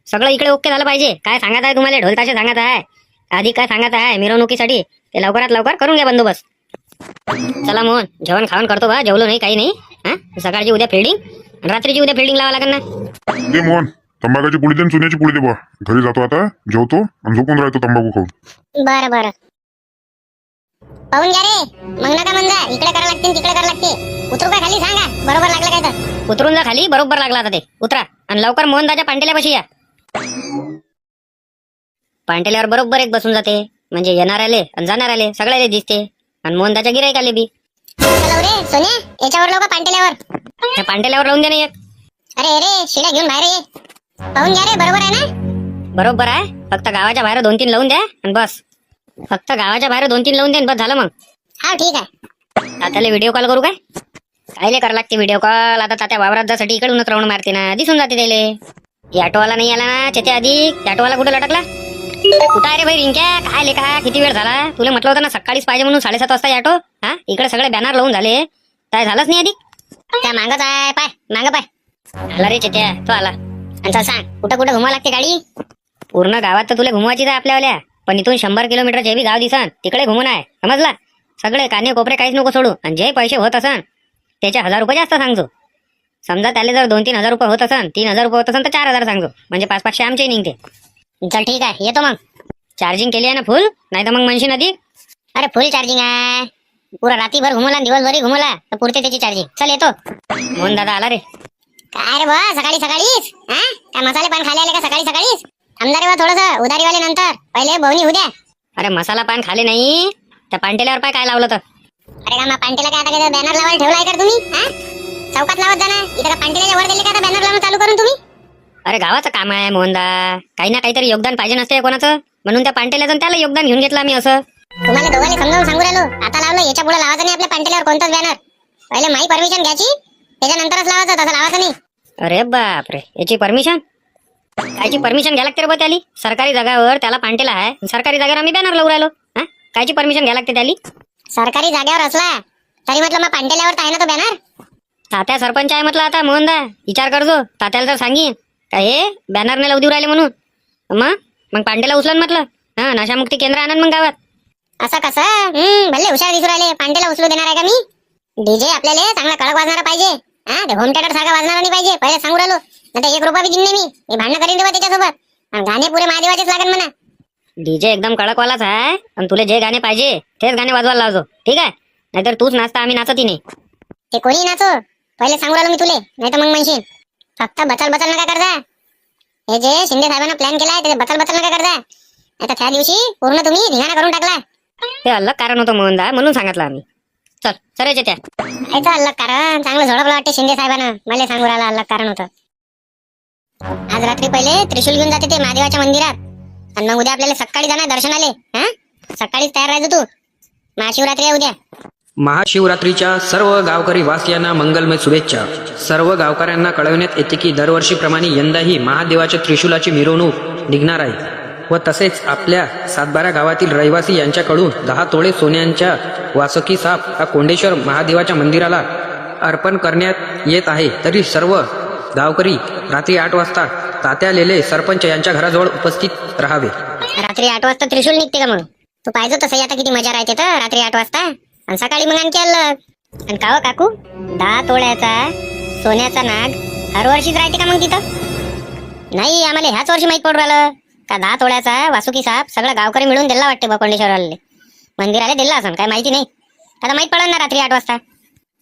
सगळं इकडे ओके झालं पाहिजे. काय सांगत आहे तुम्हाला? ढोलताशे सांगत आहे आधी काय सांगत आहे मिरवणुकीसाठी ते लवकरात लवकर करून घ्या बंदोबस्त. चला मोहन, जेवण खावण करतो बा. जेवलो नाही काही नाही. हा, सकाळची उद्या फिल्डिंग रात्रीची उद्या फिल्डिंग लावा लागेल ना. दे मोहन, तंबाखूची पुडी दे आणि चुन्याची पुडी दे बा. घरी जातो आता, जेवतो आणि झोपून राहतो तंबाखू खाऊन. बरं पाहून घ्या रे. मग नका म्हणजा इकडे करा लागते तिकडे करा लागते. उतरू का खाली सांगा बरोबर लागलं काय तर. उतरून जा खाली. बरोबर लागला आता ते. उतरा आणि लवकर मोहनदाच्या पांटेल्यापाशी या. पांटेल्यावर बरोबर एक बसून जाते. म्हणजे येणार आले आणि जाणार आले सगळ्याले दिसते आणि मोहनदाच्या गिराईकाले बी. चला रे सोन्या, याच्यावर लावू का पांटेल्यावर? त्या पांटेल्यावर लावून दे ना एक. अरे शिड्या घेऊन बाहेर ये. पाहून घ्या रे, बरोबर आहे ना? बरोबर आहे. फक्त गावाच्या बाहेर 2-3 लावून द्या आणि बस. फक्त गावाच्या बाहेर 2-3 लावून द्या बस झालं मग. हा ठीक आहे. तात्याला व्हिडिओ कॉल करू काय? कायले करा लागते व्हिडिओ कॉल? आता तात्या वावरात जासाठी इकडूनच राऊंड मारते ना. दिसून जाते त्याले. ऑटोवाला नाही आला ना त्याच्या आधी. ऑटोवाला कुठं लटकला? कुठं आहे रे भाई रिंक्या? काय लेखा किती वेळ झाला? तुला म्हटलं होतं ना सकाळीच पाहिजे म्हणून 7:30 वाजता ऑटो. हा, इकडे सगळे बॅनर लावून झाले. काय झालंच नाही आधी? त्या मागच आहे पाय, माग पाय. आला रे चेत्या, तो आला. आणि चल सांग कुठं कुठं घुमा लागते गाडी? पूर्ण गावात तर तुला घुमवायचीच आहे आपल्यावाल्या. पण इथून 100 किलोमीटर जे बी गाव दिसन तिकडे घुमून आहे. समजला? सगळे काने कोपरे काहीच नको सोडू. आणि जे पैसे होत असन त्याचे 1000 रुपये जास्त सांगतो. समजा त्याला जर 2-3 हजार रुपये होत असन, 3 हजार रुपये होत असन तर 4000 सांगतो. म्हणजे 500-500 आमचे निघते. चल ठीक आहे, येतो मग. चार्जिंग केली आहे ना फुल? नाही तर मग म्हणशील अधिक. अरे फुल चार्जिंग आहे. पुरा रातीभर घुमवला दिवसभरी घुमवला तर पुरते त्याची चार्जिंग. चल येतो. मोहन दादा आला रे. काय रे बा सकाळी सकाळीच? हा, काय मसाले पान खाले आले का सकाळी सकाळीच? थांबणार रे बा थोडस उधारीवाले नंतर. पहिले बवणी होऊ द्या. अरे मसाला पान खाले नाही त्या पांटेल्यावर पाय काय लावलं तर. अरे का पांटेला काय आता काय बॅनर लावायला ठेवलाय का तुम्ही? हा, चौकात लावत जाणार. इथं का पांटेल्याच्या वर गेले का आता बॅनर लावणं चालू करून तुम्ही? अरे गावाचं काम आहे मोहनदा. काही ना काहीतरी योगदान पाहिजे नसते कोणाचं. म्हणून त्या पांटेल्याचं त्याला योगदान घेऊन घेतलं आम्ही असं. तुम्हाला दोघांनी समजावून सांगू राहिलो, आता लावलं याच्या पुढे लावायचं नाही आपल्या पांटेल्यावर कोणताच बॅनर. पहिले माही परमिशन घ्यायची, त्याच्यानंतरच लावायचं, तसं लावायचं नाही. अरे बापरे, याची परमिशन? कायची परमिशन घ्या लागते रे बा त्याली? सरकारी जागावर त्याला पांटेला आहे, सरकारी जागेवर आम्ही बॅनर लावू राहिलो. हा, कायची परमिशन घ्या लागते त्याली? सरकारी जागेवर असला तरी म्हटलं मग पांटेल्यावर तर आहे ना तो बॅनर. तात्या सरपंच आहे म्हटलं, आता मोहनदा विचार करजो, तात्याला तर सांगीन का हे बॅनर नाही लावू देऊ राहिले म्हणून. मग पांडेला उचलन म्हटलं, हा नशामुक्ती केंद्र आणन मग गावात. असं कसं? भले हुशार दिसू राहिले. पांडेला उचलू देणार आहे का मी? डीजे आपल्याला चांगला कडक वाजणारा पाहिजे. हा, ते होम थिएटर सारखा वाजणारा नाही पाहिजे, पहिले सांगू राहिलो. नाही 1 रुपया बी देईन नाही मी. हे भांडण करीन देवा त्याच्यासोबत. आणि गाणे पुरे महादेवाचेच लागन म्हणा. डीजे एकदम कडकवालाच आहे, आणि तुला जे गाणे पाहिजे तेच गाणे वाजवायला लावजो, ठीक आहे? नाहीतर तूच नाचता, आम्ही नाचती नाही. ते कोणी नाचो, पहिले सांगू राहिलो मी तुले, नाही तर मग म्हणशील फक्त बचल बचल नका करता. हे जे शिंदे साहेबांना प्लॅन केलाय ते बचल बचल नका करता. आता त्या दिवशी पूर्ण तुम्ही धिंगाणा करून टाकला. हे अलग कारण होतं मोहनदा, म्हणून सांगितलं आम्ही. चल चरायचे त्या याचं अलग कारण चांगलं झोडपलं वाटते शिंदे साहेबांना. मला सांगू राहिला अलग कारण होतं. आज रात्री पहिले त्रिशूल घेऊन जाते ते महादेवाच्या मंदिरात, आणि मग उद्या आपल्याला सकाळी जाणार दर्शनाले. हा, सकाळीच तयार राहायचं तू. महाशिवरात्री आहे उद्या. महाशिवरात्रीच्या सर्व गावकरी वासियांना मंगलमय शुभेच्छा. सर्व गावकऱ्यांना कळविण्यात येते की दरवर्षीप्रमाणे यंदाही महादेवाच्या त्रिशूलाची मिरवणूक निघणार आहे, व तसेच आपल्या सातबारा गावातील रहिवासी यांच्याकडून 10 तोळे सोन्यांच्या वासुकी साप हा कोंडेश्वर महादेवाच्या मंदिराला अर्पण करण्यात येत आहे. तरी सर्व गावकरी रात्री 8 वाजता तात्या लेले सरपंच यांच्या घराजवळ उपस्थित राहावे. रात्री 8 वाजता त्रिशूल निघते का मग? तू पाहिजे तसं आता किती मजा राहते तर रात्री 8 वाजता, आणि सकाळी मग आणखी अलग. आणि का हो काकू, 10 तोळ्याचा सोन्याचा नाग हर वर्षीच राहते का मग तिथं? नाही, आम्हाला ह्याच वर्षी माहित पडू राहिलं का 10 तोळ्याचा वासुकी साप सगळं गावकरी मिळून दिला वाटते बा कोंडेश्वराला. मंदिराला दिला असं काय माहिती नाही. आता माहित पडलं ना रात्री 8 वाजता.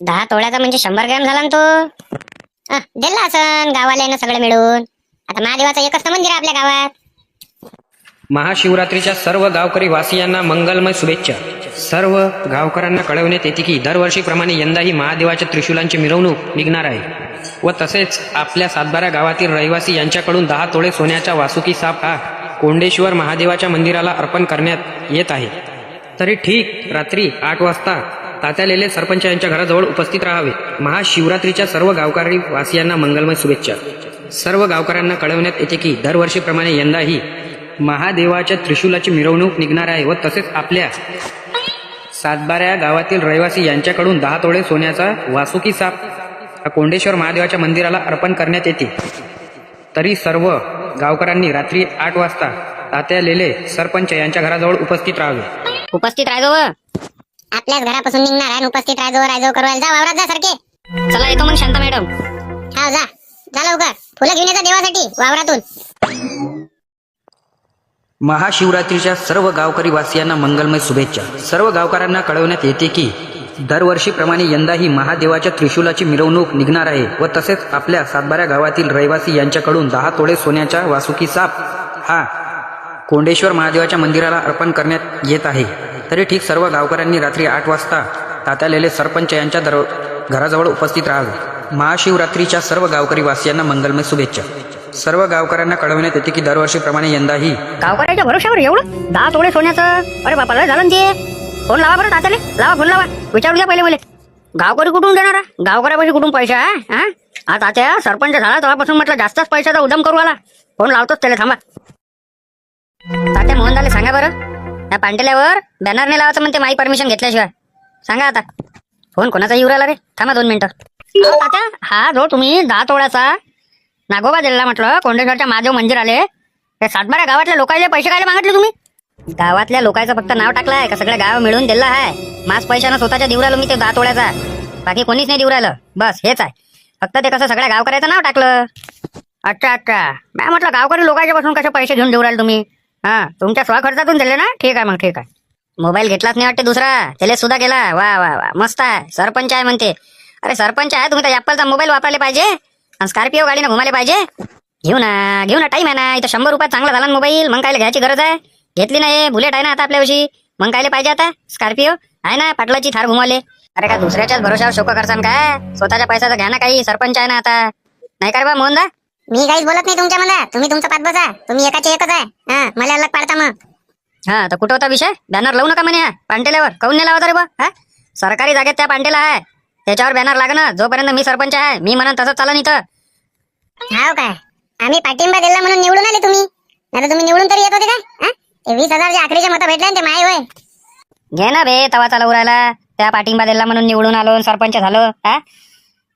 10 तोळ्याचा म्हणजे 100 ग्रॅम झाला ना तो. दिला असं गावाला सगळं मिळून. आता महादेवाचं एकच तर मंदिर आहे आपल्या गावात. महाशिवरात्रीच्या सर्व गावकरी वासियांना मंगलमय शुभेच्छा. सर्व गावकऱ्यांना कळवण्यात येते की दरवर्षीप्रमाणे यंदाही महादेवाच्या त्रिशूलांची मिरवणूक निघणार आहे, व तसेच आपल्या सातबारा गावातील रहिवासी यांच्याकडून 10 तोळे सोन्याचा वासुकी साप हा कोंडेश्वर महादेवाच्या मंदिराला अर्पण करण्यात येत आहे. तरी ठीक रात्री 8 वाजता तात्या लेले सरपंच यांच्या घराजवळ उपस्थित राहावे. महाशिवरात्रीच्या सर्व गावकरी वासियांना मंगलमय शुभेच्छा. सर्व गावकऱ्यांना कळवण्यात येते की दरवर्षीप्रमाणे यंदाही महादेवाच्या त्रिशूलाची मिरवणूक निघणार आहे, व तसेच आपल्या सातबाऱ्या गावातील रहिवासी यांच्याकडून 10 तोळे सोन्याचा वासुकी साप हा कोंडेश्वर महादेवाच्या मंदिराला अर्पण करण्यात येते. तरी सर्व गावकऱ्यांनी रात्री 8 वाजता तात्या लेले सरपंच यांच्या घराजवळ उपस्थित राहावे. उपस्थित राहायचो व. आपल्याच घरापासून निघणार आहे, उपस्थित राहायचो करवायला जा, वावरात जा सारखे. चला येतो मग शांता मॅडम. हा, जा लवकर. फुलं घेऊन येतात देवासाठी वावरातून. महाशिवरात्रीच्या सर्व गावकरी वासियांना मंगलमय शुभेच्छा. सर्व गावकऱ्यांना कळवण्यात येते की दरवर्षीप्रमाणे यंदाही महादेवाच्या त्रिशूलाची मिरवणूक निघणार आहे, व तसेच आपल्या सातबाऱ्या गावातील रहिवासी यांच्याकडून 10 तोळे सोन्याचा वासुकी साप हा कोंडेश्वर महादेवाच्या मंदिराला अर्पण करण्यात येत आहे. तरी ठीक सर्व गावकऱ्यांनी रात्री 8 वाजता तात्या लेले सरपंच यांच्या घराजवळ उपस्थित राहावे. महाशिवरात्रीच्या सर्व गावकरी वासियांना मंगलमय शुभेच्छा. सर्व गावकऱ्यांना कळवण्यात येते की दरवर्षीप्रमाणे यंदाही गावकऱ्याच्या भरोशावर एवढं 10 तोळे सोन्याचं? अरे बापा, लय झालं ना ते. फोन लावा बरं तात्याले, लावा फोन लावा, विचारू द्या पहिले मला. गावकरी कुठून देणार? गावकऱ्यापाशी कुठून पैसा आहे? हा, आज तात्या सरपंच झाला तेव्हापासून म्हटलं जास्तच पैशाचा उदम करू आला. फोन लावतोच त्याला, थांबा. तात्या मोहनदाले सांगा बरं, या पांटेल्यावर बॅनर नाही लावायचं म्हणते माई परमिशन घेतल्याशिवाय. सांगा आता. फोन कोणाचा येऊ राहिला रे? थांबा 2 मिनिटं. तात्या, हा जो तुम्ही 10 तोळ्याचा नागोबा दिलेला म्हटलं कोंडेश्वरच्या महादेव मंदिर आले, त्या सातबारा गावातल्या लोकांना पैसे काय मागितले तुम्ही? गावातल्या लोकांचं फक्त नाव टाकलंय का सगळं गाव मिळून दिलं आहे? मास पैशानं स्वतःच्या देऊ राहिलो मी ते 10 तोळ्याचा, बाकी कोणीच नाही देऊ राहिलं. बस हेच आहे फक्त. ते कसं सगळ्या गावकऱ्याचं नाव टाकलं. अच्छा, मी म्हटलं गावकरी लोकांच्या पासून कसे पैसे घेऊन देऊ राहिले तुम्ही? हा, तुमच्या स्वखर्चातून दिले ना? ठीक आहे मग, ठीक आहे. मोबाईल घेतलाच नाही वाटते दुसरा, त्याला सुद्धा केला. वा वा वा, मस्त आहे. सरपंच आहे म्हणते. अरे सरपंच आहे तुम्ही तर ॲपलचा मोबाईल वापरायला पाहिजे, आणि स्कॉर्पिओ गाडीनं घुमायला पाहिजे. घेऊ ना टाईम आहे ना. इथं 100 रुपयात चांगला झाला मोबाईल, मग कायला घ्यायची गरज आहे? घेतली नाही, बुलेट आहे ना आता आपल्याविषयी, मग कायला पाहिजे आता? स्कॉर्पिओ आहे ना, पाटलाची थार घुमावले. अरे का दुसऱ्याच्याच भरोशावर शोक करसान काय? स्वतःच्या पैशाचा घ्या ना काही. सरपंच आहे ना आता, नाही का रे बा मोहनदा? मी काहीच बोलत नाही तुमच्या मला. तुम्ही तुमचं पाठ बसा. तुम्ही एकाचे एकच आहे. हा, मला अलग पाडता मग. हा तर कुठं होता विषय? बॅनर लावू नका म्हणे. हा पांटेल्यावर काऊन नाही लावता रे बा? हा सरकारी जागेत त्या पांटेला आहे, त्याच्यावर बॅनर लागणं. जोपर्यंत मी सरपंच आहे मी म्हणून तसंच चालन इथं. हाव काय? आम्ही पाठिंबा दिला म्हणून निवडून आले तुम्ही, नाही तुम्ही निवडून तरी येत होते काय? ते 20,000 जे आखरीचे मतं भेटले ना ते माय होय. घे ना बे, तवा चालू राहिला. त्या पाठिंबा दिला म्हणून निवडून आलो, सरपंच झालो. हा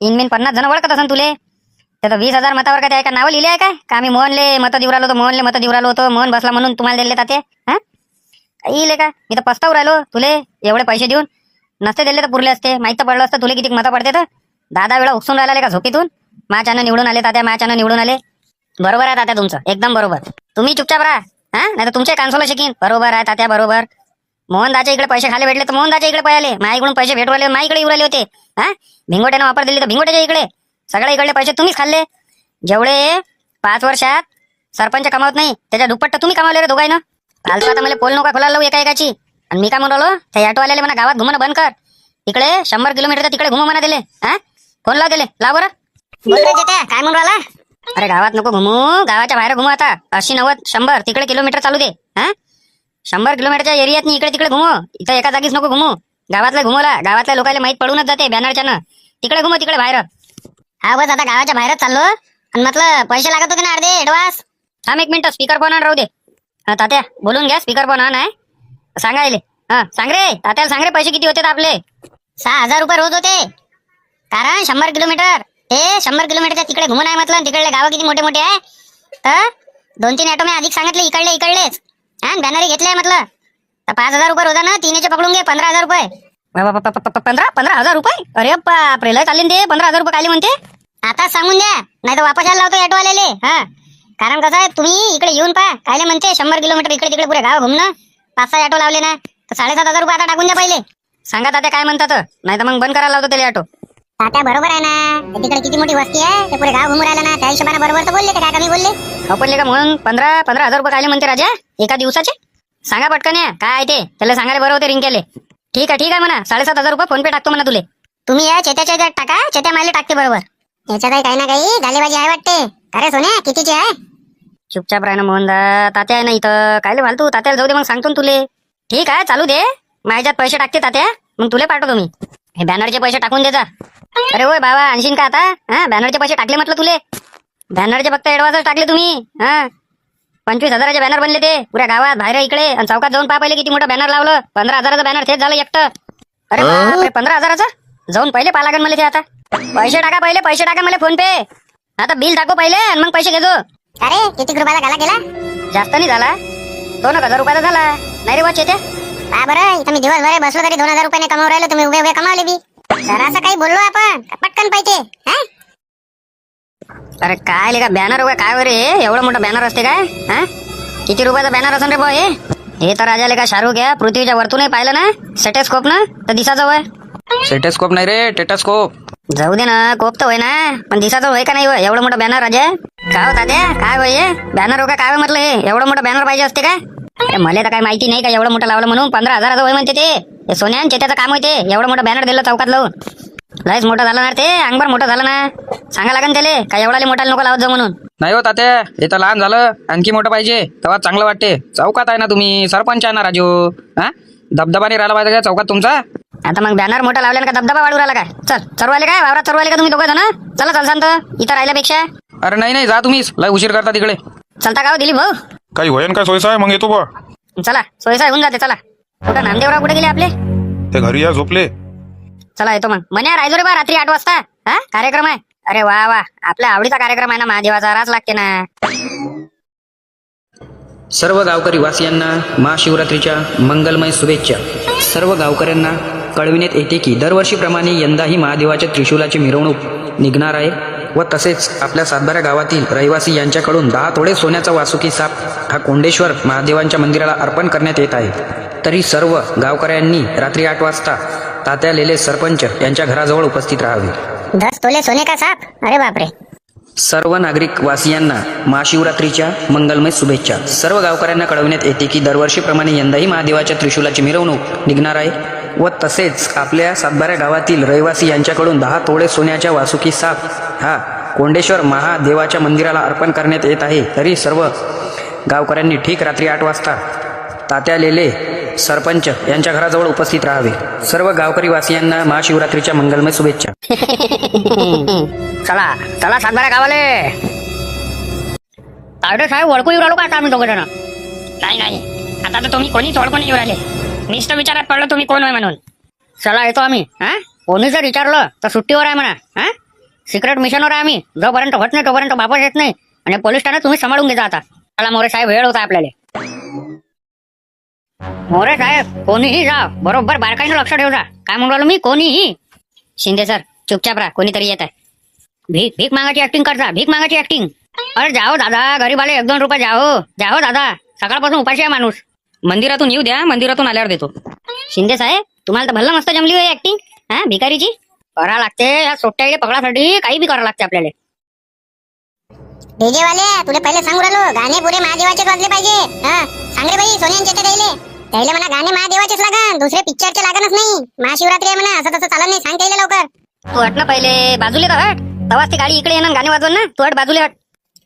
इनमिन 50 जण ओळखत असन तुले. तर 20,000 मतावर काय का नाव लिहिले आहे काय? का आम्ही मोहनले मतं देऊ राहिलो होतो, मोहनले मतं देऊ राहिलो होतो, मोहन बसला म्हणून तुम्हाला दिले ताते? हा इले का? मी तर पस्ताव राहिलो तुले एवढे पैसे देऊन. नसते दिले तर पुरले असते. माहित तर पडलं असतं तुले किती मतं पडते. तर 10 वेळा उपसून राहिला का झोपेतून? माझ्यानं निवडून आले तात्या, माझ्यानं निवडून आले. बरोबर आहे तात्या तुमचं, एकदम बरोबर. तुम्ही चुपचाप राहा. हा नाही तर तुमचे कान्सोला शिकीन. बरोबर आहे तात्या, बरोबर. मोहनदाच्या इकडे पैसे खाले भेटले तर मोहनदाच्या इकडे पळाले, माझ्याकडून पैसे भेटू राहिले माझ्याकडे येऊ राहिले होते. हा भिंगोट्यानं वापर दिली तर भिंगोट्याच्या इकडे. सगळ्या इकडले पैसे तुम्हीच खाल्ले. जेवढे 5 वर्षात सरपंच कमावत नाही त्याच्या दुप्पट तुम्ही कमावले रे दोघांना. कालचं आता मला पोल नका खोलायला लावू एका एकाची. आणि मी काय म्हणून राहिलो, त्या ऑटोवाल्याला म्हणा गावात घुमणं बंद कर. तिकडे 100 किलोमीटर तिकडे घुमू म्हणा दिले. हा फोन लाव दिले, लाव बरं. बोल रे जेट्या, काय म्हणून राहिला? अरे गावात नको घुमू, गावाच्या बाहेर घुमू. आता 80, 90, 100 तिकडे किलोमीटर चालू दे. हा 100 किलोमीटरच्या एरियात इकडे तिकडे घुमू. इथं एका जागीच नको घुमू. गावातल्या घुमवला, गावातल्या लोकांना माहित पडूनच जाते बॅनरच्यानं. तिकडे घुमू, तिकडे बाहेर. हा बस आता गावाच्या बाहेरच चाललो. आणि म्हटलं पैसे लागत होते ना अर्धे ऍडव्हान्स. थांब 1 मिनिट, स्पीकर फोन राहू दे. हा तात्या बोलून घ्या, स्पीकर फोन ऑन आहे. सांगायले हा सांग रे तात्याला, सांग रे पैसे किती होते आपले? 6,000 रुपये रोज होते. कारण 100 किलोमीटर, ते 100 किलोमीटरच्या तिकडे घुमून आहे म्हटलं. तिकडले गाव किती मोठे मोठे आहे. तर 2-3 ऑटो मी अधिक सांगितले इकडलेच. हा बॅनर घेतले म्हटलं. तर 5,000 रुपये रोजानं 3 पकडून घे, 15,000 रुपये. 15,000 रुपये? अरे बापरे, लय चालले ते. 15,000 रुपये काले म्हणते? आता सांगून द्या, नाही तर वापस यायला लावतो ऑटोवाल्याले. हा कारण कसं आहे, तुम्ही इकडे येऊन पहा कायले म्हणते 100 किलोमीटर इकडे तिकडे पुरे गाव घुमणं. 5-6 ऑटो लावले ना, तर 7,500 रुपये आता टाकून द्या पहिले. सांगा तात्या काय म्हणतात, नाही तर मग बंद करायला लावतो त्याला ऑटो. तात्या बरोबर आहे ना, ते तिकडे किती मोठी वस्ती आहे, ते पुरे गाव घुमून राहिलं ना, त्या हिशोबाने बरोबर तर बोलले. ते काय कमी बोलले? आपण का म्हणून 15,000 रुपये काले म्हणते राजा एका दिवसाचे? सांगा पटकन या काय ते, त्याला सांगायला बरं होते रिंकेले. ठीक आहे म्हणा, 7,500 रुपये फोन पे टाकतो म्हणा तुले. तुम्ही या चेत्याच्या याच्यात टाका, चेत्या माले टाकते बरोबर. याच्यात काही ना काही गालेबाजी आहे वाटते. अरे सोन्या कितीची आहे? चुपचाप राह ना मोहनदा, तात्या आहे ना इथं. कायले फालतू, तात्याला जाऊ दे, मग सांगतो ना तुले. ठीक आहे चालू दे, माझ्यात पैसे टाकते तात्या, मग तुले पाठवतो मी. हे बॅनरचे पैसे टाकून दे जा. अरे होय बाबा, आणशीन का आता? हा बॅनरचे पैसे टाकले म्हटलं तुले. बॅनरचे फक्त ऍडव्हान्स टाकले तुम्ही. हा 25,000चे बॅनर बनले ते पुऱ्या गावात बाहेर इकडे. आणि चौकात जाऊन पहा पहिले किती मोठं बॅनर लावलं. 15,000चं बॅनर तेच झालं एकटं. अरे बापरे, 15,000चं जाऊन पहिले पाहा लागेल मला ते. आता पैसे टाका पहिले, पैसे टाका मला फोन पे. आता बिल टाको पहिले आणि मग पैसे घेतो. अरे किती रुपयाला गाला गेला? जास्त नाही झाला, 2,000 रुपयाचा झाला. नाही रे वाचे ते. पहा बरं, इथं मी दिवसभर बसलो तरी 2,000 रुपये कमावून राहिलो. तुम्ही उभे उभे कमावले बी. जरासं काही बोललो आपण पटकन पाहिजे. हा अरे काय लेका बॅनर वगैरे काय रे, एवढं मोठं बॅनर असते काय? हा किती रुपयाचा बॅनर असेल रे बॉ हे तर राजा लेका शाहरुख आहे. पृथ्वीच्या वरतूनही पाहिलं ना सेटेस्कोप ना, तर दिसाचं वय. सेटेस्कोप नाही रे, टेटास्कोप. जाऊ दे ना, कोप तर होय ना, पण दिसाचं होय का नाही होय एवढं मोठं बॅनर राजा? काय होता ते काय होय बॅनर वगैरे काय म्हटलं हे एवढं मोठं बॅनर पाहिजे असते काय? मला तर काय माहिती नाही का एवढं मोठं लावलं म्हणून. 15,000चं होय म्हणते ते. सोन्या चेत्याचं काम होते, एवढं मोठं बॅनर दिलं चौकात लावून. लयच मोठं झालं ना ते, अंगभर मोठं झालं ना. सांगा लागेल त्याले काय एवढा मोठा नको लावत जाऊ म्हणून. नाही हो तात्या, हे तर लहान झालं, आणखी मोठं पाहिजे तेव्हा चांगलं वाटते. चौकात आहे ना तुम्ही, सरपंच आहे ना राजू. हा दबदबाने राहिला पाहिजे का चौकात तुमचा? आता मग बॅनर मोठा लावल्यानं का दबदबा वाढू राहिला काय? चल चरवाले काय वावरात चरवाले का तुम्ही दोघं जण? चला चल शांत इथं राहिल्यापेक्षा. अरे नाही जा तुम्हीच, लय उशीर करता तिकडे. चलता का हो दिलीप भाऊ? काही होईन काय सोयीचा आहे मग येतो बा. चला सोयीसाय होऊन जाते. चला कुठं नामदेवराव कुठे गेले आपले? ते घरी या झोपले. चला येतो मग. म्हणे रायजो रे बा रात्री 8 वाजता हा कार्यक्रम आहे. अरे वा वा, आपल्या आवडीचा कार्यक्रम आहे ना, महादेवाचा रास लागते ना. सर्व गावकरी वासियांना महाशिवरात्रीच्या मंगलमय शुभेच्छा. सर्व गावकऱ्यांना कळविण्यात येते की दरवर्षीप्रमाणे यंदाही महादेवाच्या त्रिशूलाची मिरवणूक निघणार आहे व तसेच आपल्या सातबारा गावातील रहिवासी यांच्याकडून 10 तोळे सोन्याचा वासुकी साप हा कोंडेश्वर महादेवांच्या मंदिराला अर्पण करण्यात येत आहे. तरी सर्व गावकऱ्यांनी रात्री 8 वाजता तात्या लेले सरपंच यांच्या घराजवळ उपस्थित राहावे. 10 तोले सोने का साप? अरे बापरे. सर्व नागरिक वासियांना महाशिवरात्रीच्या मंगलमय शुभेच्छा. सर्व गावकऱ्यांना कळविण्यात येते की दरवर्षीप्रमाणे यंदाही महादेवाच्या त्रिशूलाची मिरवणूक निघणार आहे व तसेच आपल्या सातबारा गावातील रहिवासी यांच्याकडून 10 तोळे सोन्याच्या वासुकी साप हा कोंडेश्वर महादेवाच्या मंदिराला अर्पण करण्यात येत आहे. तरी सर्व गावकऱ्यांनी ठीक रात्री 8 वाजता तात्या लेले सरपंच यांच्या घराजवळ उपस्थित राहावे. सर्व गावकरी वासियांना महाशिवरात्रीच्या मंगलमय शुभेच्छा. चला चला सातबारा गावाले. तायडे साहेब ओळखून येऊ राहिलो का आता आम्ही दोघं जण? नाही आता तर तुम्ही कोणीच ओळखून येऊ राहिले. मीच तर विचारात पडलो तुम्ही कोण आहे म्हणून. चला येतो आम्ही. हा कोणी जर विचारलं तर सुट्टीवर आहे म्हणा. हा सिक्रेट मिशनवर आहे आम्ही. जोपर्यंत होत नाही तोपर्यंत वापस येत नाही. आणि पोलीस ठाण्यात तुम्ही सांभाळून घेता आता. चला मोरे साहेब वेळ होता आपल्याला. मोरे साहेब कोणीही जा बरोबर बारकाईनं लक्ष ठेवता. काय म्हणून राहिलो मी? कोणीही. शिंदे सर चुपचाप राहा. कोणीतरी येत आहे. भीक भीक मागाची ऍक्टिंग करता. भीक मागाची ऍक्टिंग. अरे जाओ दादा गरीबाले 1-2 रुपये जाओ दादा. सकाळपासून उपाशी आहे माणूस. मंदिरातून येऊ द्या, मंदिरातून आल्यावर देतो. शिंदे साहेब तुम्हाला तर भल्ला मस्त जमली होई ऍक्टिंग. हा भिकारीची करा लागते. या सोट्याला पकडासाठी काही बी करावं लागते आपल्याला. डीजे वाले तुला पहिले सांगू राहिलो गाणे पुरे महादेवाचेच वाजले पाहिजे. हा सांग रे बाई सोन्यांचे ते त्याले म्हणा गाणे महादेवाचेच लागन. दुसरे पिक्चरचे लागणच नाही. महाशिवरात्री आहे म्हणा. असं तसं चालत नाही. सांग त्याला लवकर. तू हट ना पहिले बाजूले तर हट. तवाच ती गाडी इकडे येणार गाणे वाजवून ना. तू हट बाजूले हट.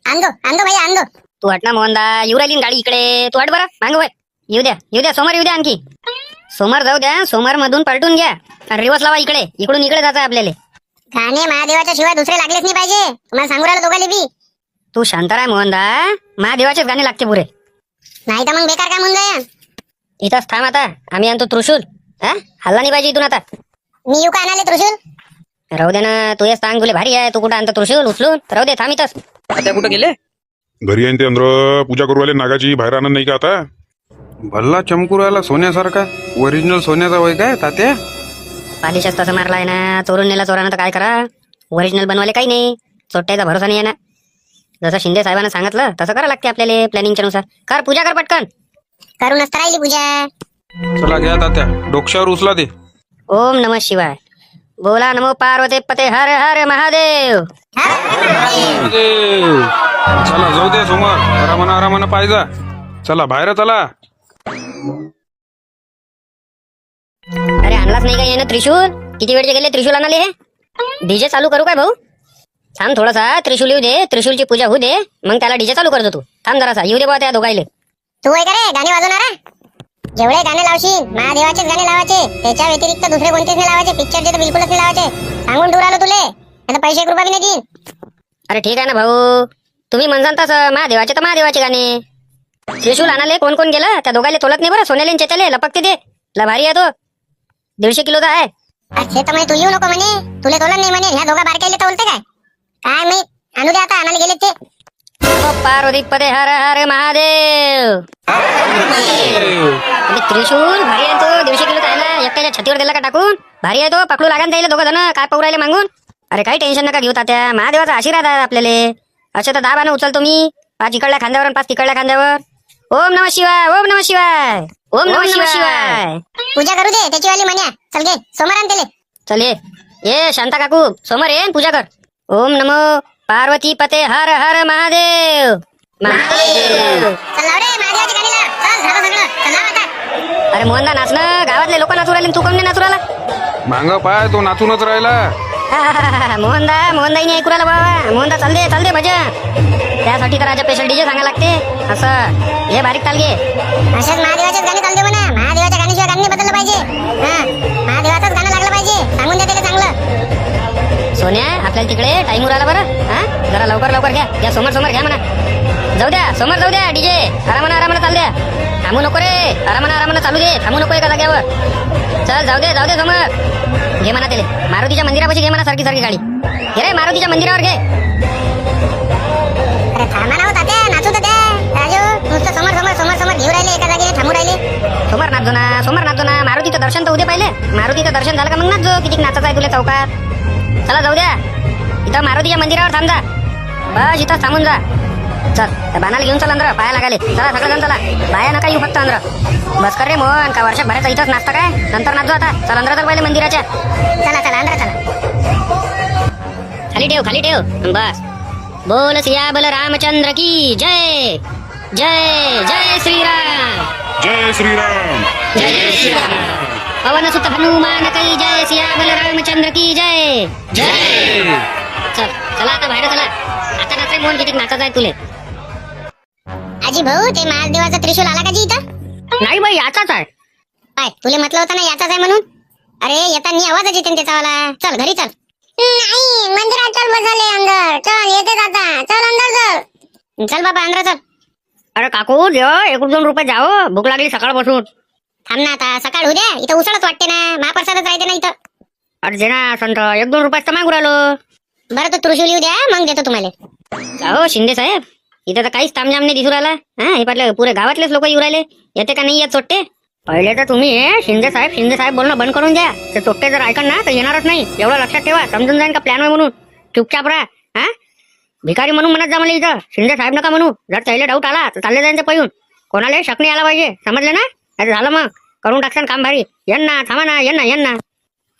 आणदो भाई आणदो. तू हट ना मोहनदा. येऊ राहिली ना गाडी इकडे. तू हट बरं मागं वय. येऊ द्या सोमवार येऊ द्या आणखी. सोमवार जाऊ द्या. सोमवार मधून पलटून घ्या आणि रिवर्स लावा इकडे. इकडून इकडे जायचं आपल्याला. गाणे महादेवाच्या शिवाय दुसरे लागलेच नाही पाहिजे. तुम्हाला सांगू राहिलो दोघाले बी. तू शांत राय मोहनदा. महादेवाचेच गाणे लागते पुरे. नाही तर मग बेकार काम होऊन जाय. इथंच थांब आता. आम्ही आणतो त्रिशूल. हा हल्ला नाही पाहिजे इथून आता. मी येऊ का आणाले त्रिशूल? राहू दे ना. तू हे सांग तुले भारी आहे. तू कुठं आणतो त्रिशूल उचलून? राहू दे थांब इथंच. तात्या कुठं गेले? घरी आहे ते अंदर पूजा करू आले नागाची. बाहेर आणत नाही का आता? भल्ला चमकू राहिला सोन्यासारखा. ओरिजिनल सोन्याचा वय काय तात्या? पालिशच तसं मारलाय ना. चोरून नेला चोरानं तर काय करा. ओरिजिनल बनवायला काही नाही. चोट्याचा भरोसा नाही आहे ना. जसं शिंदे साहेबांना सांगितलं तसं करा लागते आपल्याला प्लॅनिंगच्या नुसार. कर पूजा कर पटकन. करूनच तर राहिली पूजा. चला घ्या तात्या डोक्यावर उचला ते. ओम नमः शिवाय. बोला नमो पार्वती पते हर हर महादेव. महादेव. चला जाऊ दे सोमवार. आरामानं पाहिजे. चला बाहेर चला. अरे आणलाच नाही काय ना त्रिशूल? किती वेळचे गेले त्रिशूल आणाले हे? डीजे चालू करू काय भाऊ? थांब थोडासा. त्रिशूल येऊ दे. त्रिशूलची पूजा होऊ दे. मग त्याला डीजे चालू करतो तू. थांब जरासा. येऊ दे बा त्या दोघायले. तू आहे का रे गाणे वाजवणारा? जेवढे गाणे लावशील महादेवाचेच गाणे लावायचे. त्याच्या व्यतिरिक्त दुसरे कोणतेच नाही लावायचे. पिक्चरचे तर बिलकुलच नाही लावायचे. सांगून ठेवू राहिलो तुले. आता पैसे 1 रुपया बी नाही देईन. अरे ठीक आहे ना भाऊ. तुम्ही म्हणसान तसं महादेवाचे तर महादेवाचे गाणे. त्रिशूल आणाले कोण कोण गेलं? त्या दोघायले तोलत नाही बरं. सोन्याले चेतले लपकते ते. ला भारी आहे तो. 150 किलोचा आहे. अरे तर म्हणे तू येऊ नको म्हणे. तुले तोलन नाही म्हणे. ह्या दोघा बारकाईले तोलते काय? काय माहित. आणू दे आता. आणायला गेले ते. ओ पार्वती पते हर हर महादेव. त्रिशूल भारी आहे तो. 150 किलोचा आहे ना. एकट्याच्या छातीवर दिला का टाकून? भारी आहे तो. पकडू लागा त्याला दोघं जण. काय पाहू राहिले मागून? अरे काही टेन्शन नका घेऊ तात्या. महादेवाचा आशीर्वाद आहे आपल्याला. असे तर 10 बाणं उचलतो मी. 5 इकडल्या खांद्यावर आणि 5 तिकडल्या खांद्यावर. ओम नमः शिवाय. ओम नमः शिवाय. ओम नमः शिवाय. पूजा करू दे त्याची वाली म्हण्या. चल घे सोमवार आण त्याले. चल ये शांता काकू. समोर ये पूजा कर. ओम नमो पार्वती पते हर हर महादेव. महादेव. चल लाव रे महादेवाची गाणी लाव. चल झालं सगळं. चल लाव आता. अरे मोहनदा नाचणं. गावातले लोक नाचू राहिले. तू कोण नाही नाचू राहिला? मांग पाय तो नाचूनच राहिला. मोहनदाईने ऐकू राहिला बाबा. मोहनदा चाल दे भजन. त्यासाठी तर राजा स्पेशल डीजे सांगा लागते. असं हे बारीक चाल घे. अशाच महादेवाचेच गाणे चालते म्हणा. महादेवाच्या गाण्याशिवाय गाणं बदललं पाहिजे. हा महादेवाचंच गाणं लागलं पाहिजे. सांगून द्या त्याला चांगलं. सोन्या आपल्याला तिकडे टाइम उराला बरं. हा जरा लवकर घ्या. समोर घ्या म्हणा. जाऊ द्या समोर जाऊ द्या. डीजे आरामानं चाल द्या. थांबू नको रे. आरामानं चालू दे. थांबू नको एका जाग्यावर. चल जाऊ दे समोर. घे म्हणा त्याला. मारुतीच्या मंदिरापाशी घे म्हणा. सारखी गाडी घे रे. मारुतीच्या मंदिरावर घे. अरे थांबा ना हो तात्या. नाचू तर द्या. राजू नुसतं समोर घेऊ राहिले. एका जागेने थांबू राहिले. समोर नाचतो ना. मारुतीचं दर्शन तर उद्या पहिले. मारुतीचं दर्शन झालं का मग नाचो. किती नाचायचं आहे तुला चौकात. चला जाऊ द्या. इथं मारुतीच्या मंदिरावर थांब जा. बस इथंच थांबून जा. चल त्या बाणाला घेऊन चल अंदर. पाया लागाले. चला सगळं चला. बाया नका येऊ फक्त अंदर. बस कर रे मोहन. का वर्षभराचा इथंच नाचता काय? नंतर नाचो आता. चल अंदर चल पहिले मंदिराच्या. चला अंदर चला. खाली ठेव बस. बोल सिया बल रामचंद्र की जय. जय श्रीराम. जय श्रीराम. जय श्रीराम. पवन सुत हनुमान की जय. सिया बल रामचंद्र की जय. चला आता बाहेर चला. आता नाचाय मोहन. किती नाचायचं आहे तुले? आजी भाऊ ते महादेवाचा त्रिशूल आला का जी इथं? नाही बाई याचाच आहे. काय तुले म्हटलं होतं ना याचाच आहे म्हणून? अरे येताना आवाजच येते त्याचावाला. चल घरी चल. नाही मंदिरात चल, बसले अंदर. चल येते आता. चल अंदर चल. चल बाबा अंदर चल. अरे काकू देव 1-2 रुपये जाओ, भूक लागली सकाळपासून. थांब ना आता, सकाळ होऊ द्या. इथं उसळच वाटते ना, महाप्रसादच राहते ना इथं. अरे जे ना संत 1-2 रुपये तर मागू राहिलो. बरं तो त्रिशूल येऊ द्या, मग देतो तुम्हाला. अहो शिंदे साहेब, इथे तर काहीच तामजाम नाही दिसू राहिला. हा हे पाटले पुरे गावातलेच लोक येऊ राहिले. येते का नाही येत चोट्टे? पहिले तर तुम्ही हे शिंदे साहेब बोलणं बंद करून द्या. ते चोट्टे जर ऐकन ना तर येणारच नाही. एवढं लक्षात ठेवा. समजून जाईन का प्लॅन आहे म्हणून. चुपचाप राहा. हा भिकारी म्हणून म्हणत जा मला इथं. शिंदे साहेब नका म्हणू. जर त्याला डाऊट आला तर चालले जाईन ते पळून. कोणाला शक नाही आला पाहिजे. समजलं ना? अरे झालं मग करून टाकसान काम भारी. यांना थांबा ना, यांना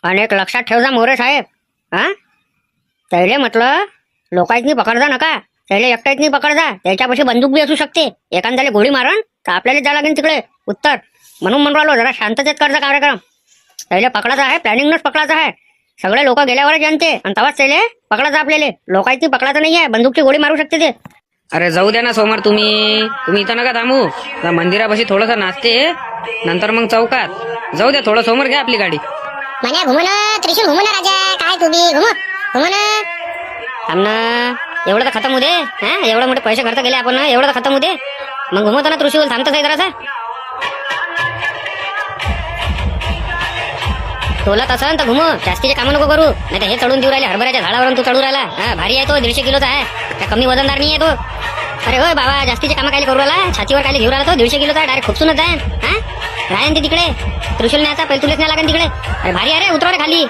आणि एक लक्षात ठेवजा मोरे साहेब. हा त्याला म्हटलं लोकांनी पकडजा नका. त्याला एकट्याच पकडजा. त्याच्यापाशी बंदूक बी असू शकते. एखाद्याला गोळी मारण तर आपल्याला जावं लागेल तिकडे उत्तर. म्हणून म्हणून राहिलो जरा शांततेत करजा कार्यक्रम. त्याला पकडायचा आहे, प्लॅनिंगनच पकडायचा आहे. सगळे लोक गेल्यावरच जानते आणि तेव्हाच त्याला पकडायचं आपल्याला. लोकांनी पकडायचं नाहीये. बंदूकची गोळी मारू शकते ते. अरे जाऊ द्या ना सोमवार, तुम्ही इथं नका थांबू. मंदिरापाशी थोडंसं नाचते, नंतर मग चौकात जाऊ द्या. थोडं समोर घ्या आपली गाडी. म्हणे घुमन त्रिशूल घुमन राजा. काय तुम्ही घुमन थांब ना, एवढं तर खतम होऊ दे. हा एवढं मोठे पैसे खर्च केले आपण, एवढं तर खतम होऊ दे. मग घुमवतो ना त्रिशूल. थांबतच आहे जरासा. तोला तसं तर घुमव. जास्तीचे कामं नको करू. नाही तर हे चढून देऊ राहिले हरभऱ्याच्या झाडावरून. तू चढू राहिला. हा भारी आहे तो. 150 किलोचा आहे. त्या कमी वजनदार नाही आहे तो. अरे होय बाबा, जास्तीचे कामं काय करू राहिला? छातीवर काय घेऊन राहिला तो? 150 किलोचा डायरेक्ट खुपसूनच आहे. हा राहीन ते तिकडे. त्रिशूल न्यायचा पहिले तुलेच नाही लागेल तिकडे. अरे भारी आहे रे. उतरा रे खाली.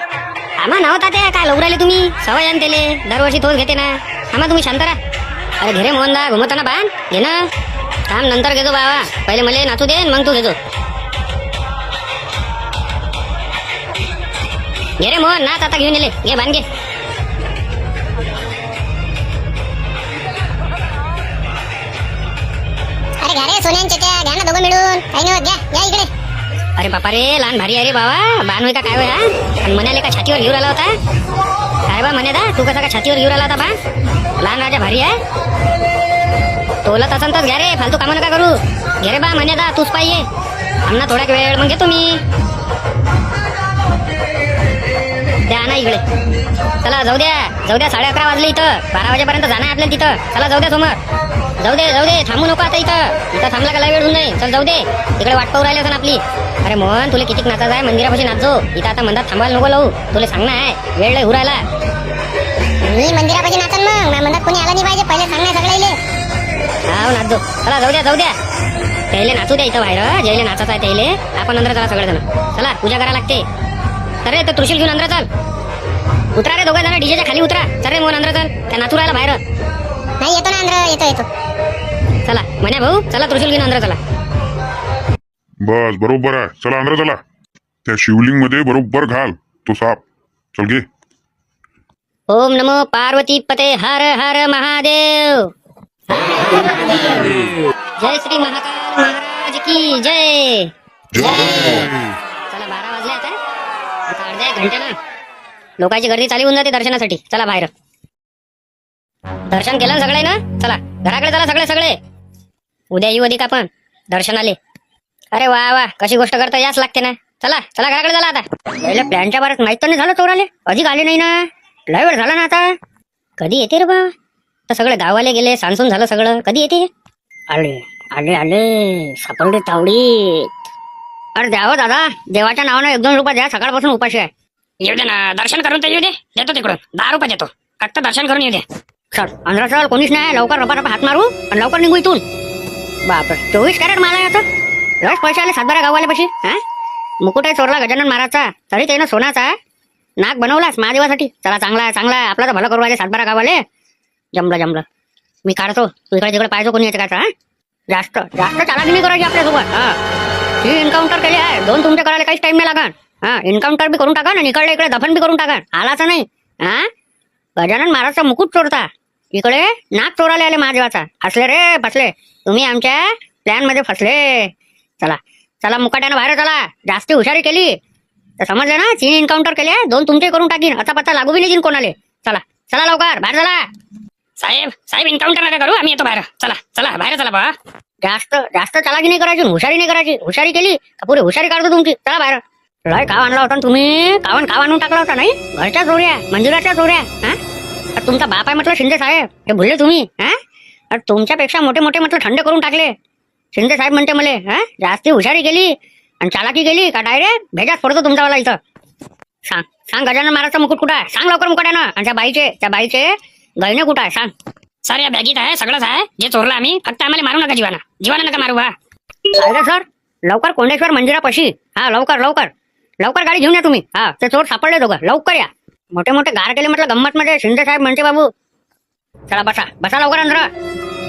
आम्हा नव्हता ते काय लवू राहिले तुम्ही. सवय आण तेले. दरवर्षी तोच घेते ना. आम्हा तुम्ही शांत राहा. अरे घे रे मोहनदा, घुमवताना बाण घे ना. थांब नंतर घेतो बाबा. पहिले मला नाचू दे मग तू घेतो. घे रे मोहन नाच आता. घेऊन येले. घे बाण घे. अरे घ्या रे सोन्यांच्या त्या. घ्या ना दोघं मिळून. काही नाही होत. घ्या या इकडे. अरे बापा रे, लहान भारी आहे रे बाबा. बाण होय का काय होय? हा आणि म्हणाले का छातीवर घेऊन आला होता? काय बा म्हणे दा, तू कसा का छातीवर घेऊन आला होता बाण? लहान राजा भारी आहे. तोला तसं तर घ्या रे. फालतू कामं नका करू. घे रे बा म्हणे दा, तूच पाहिजे. आमना थोडा वेळ मग घेतो मी. द्या ना इकडे. चला जाऊ द्या 11:30 वाजले. इथं 12 वाजेपर्यंत जाणं आहे आपल्याला तिथं. चला जाऊ द्या समोर. जाऊ दे थांबू नको आता. इथं थांबला का लय वेळ होऊन जाईल. चल जाऊ दे. इकडे वाट पाहू राहिले असं आपली. अरे मोहन तुला किती नाचायचं आहे? मंदिरापाशी नाचो. इथं आता मंदात थांबायला नको लावू. तुला सांगणं आहे वेळ लय होऊ राहिला. मी मंदिरापाशी नाचन मग. माझ्या मनात कोणी आला नाही पाहिजे. पहिले सांगणार सगळ्याले. हा नाचो. चला जाऊ द्या. त्याला नाचू द्या इथं बाहेर. जयले नाचायचं आहे त्याले. आपण अंदर चला सगळेजण. चला पूजा करायला लागते. अरे ते त्रिशूल घेऊन अंदर चल. उतरा रे दोघं जण डीजेच्या खाली उतरा. चल रे मोहन अंदर चल. त्या नाचू राहिला बाहेर. नाही येतो ना अंदर. येतो. चला म्हणे भाऊ. चला त्रिशूल घेऊन अंदर चला. बस बरोबर आहे. चला अंदर चला. त्या शिवलिंग मध्ये बरोबर घाल तो साप. चल घे. ओम नमो पार्वती पते. हर हर महादेव. जय श्री महाकाल महाराज की जय. चला 12 वाजले आता. अर्ध्या 1 घंट्यानं लोकांची गर्दी चालू होऊन जाते दर्शनासाठी. चला बाहेर. दर्शन केलं सगळे ना. चला घराकडे चला सगळे. उद्या येऊ अधिक आपण दर्शनाले. अरे वा कशी गोष्ट करता. याच लागते ना. चला घराकडे चला आता. पहिले प्लॅनच्या बारेत माहित तर नाही झालं चोराले. अधिक आले नाही ना. लय वेळ झाला ना आता. कधी येते रे बा? तर सगळे गावाले गेले. सांसून झालं सगळं. कधी येते? आले सापडले तावडीत. अरे द्यावं दादा. देवाच्या नावानं 1-2 रुपये द्या. सकाळपासून उपाशी आहे. येऊ दे ना. दर्शन करून तर येऊ दे. देतो तिकडून 10 रुपये देतो. फक्त दर्शन करून येऊ दे. चल अंदर चल. कोणीच नाही. लवकर रपा हात मारू आणि लवकर निघू इथून. बापरे 24 कॅरेट माला आता. लस पैसे आले 7-12 गाववाले पशी. हा मुकुट आहे चोरला गजानन महाराजचा. तरी त्यानं सोनाचा नाक बनवलास महादेवासाठी. चला चांगला आपला तर भलं करू राहिले 7-12 गाववाले. जमलं. मी काढतो. तू इकडे तिकडे पाहिजे कोणी यायचं का? जास्त चालाकी नाही करायची आपल्यासोबत. हा ही एन्काउंटर केली आहे. 2 तुमच्या करायला काहीच टाइम नाही लागणार. हा एन्काउंटर बी करून टाका ना. इकडे दफन बी करून टाका. आलाच नाही. हा गजानन महाराजचा मुकुट चोरता. इकडे नाक चोराले आले महादेवाचा. फसले रे फसले. तुम्ही आमच्या प्लॅन मध्ये फसले. चला मुकाट्यानं बाहेर चला. जास्ती हुशारी केली तर समजलं ना. 3 एन्काउंटर केले. 2 तुमचे करून टाकीन. आता पत्ता लागू बी नाही देईन कोणाले. चला लवकर बाहेर चला. साहेब एन्काउंटर नका करू. आम्ही येतो बाहेर. चला बाहेर चला बा. जास्त जास्त चालाकी नाही करायची, हुशारी नाही करायची. हुशारी केली का पुरे हुशारी काढतो तुमची. चला बाहेर. लय काव आणला होता ना तुम्ही, काव आणून टाकला होता नाही. घरच्या चोऱ्या, मंदिराच्या चोऱ्या. हा अरे तुमचा बाप आहे म्हटलं शिंदे साहेब, हे भुलले तुम्ही. हा अरे तुमच्यापेक्षा मोठे मोठे म्हटलं थंड करून टाकले. शिंदे साहेब म्हणते मले, हा जास्ती हुशारी केली आणि चालाकी केली का डायरेक्ट भेजाच पडतो तुमच्यावाला इथं. सांग सांग गजानन महाराजचा मुकुट कुठं आहे? सांग लवकर मुकुट आहे ना. आणि त्या बाईचे गहिने कुठं आहे? सांग. सर या बॅगीत आहे, सगळंच आहे. जे चोरलं आम्ही, फक्त आम्हाला मारू नका जीवाना. जीवाना नका मारू बा. अरे सर लवकर कोंडेश्वर मंदिरापाशी. हा लवकर लवकर लवकर गाडी घेऊन या तुम्ही. हा ते चोर सापडले दोघं, लवकर या. मोठे मोठे गार केले म्हटलं गंमत मध्ये. शिंदे साहेब म्हणते बाबू चला बसा बसा लवकर अंदर.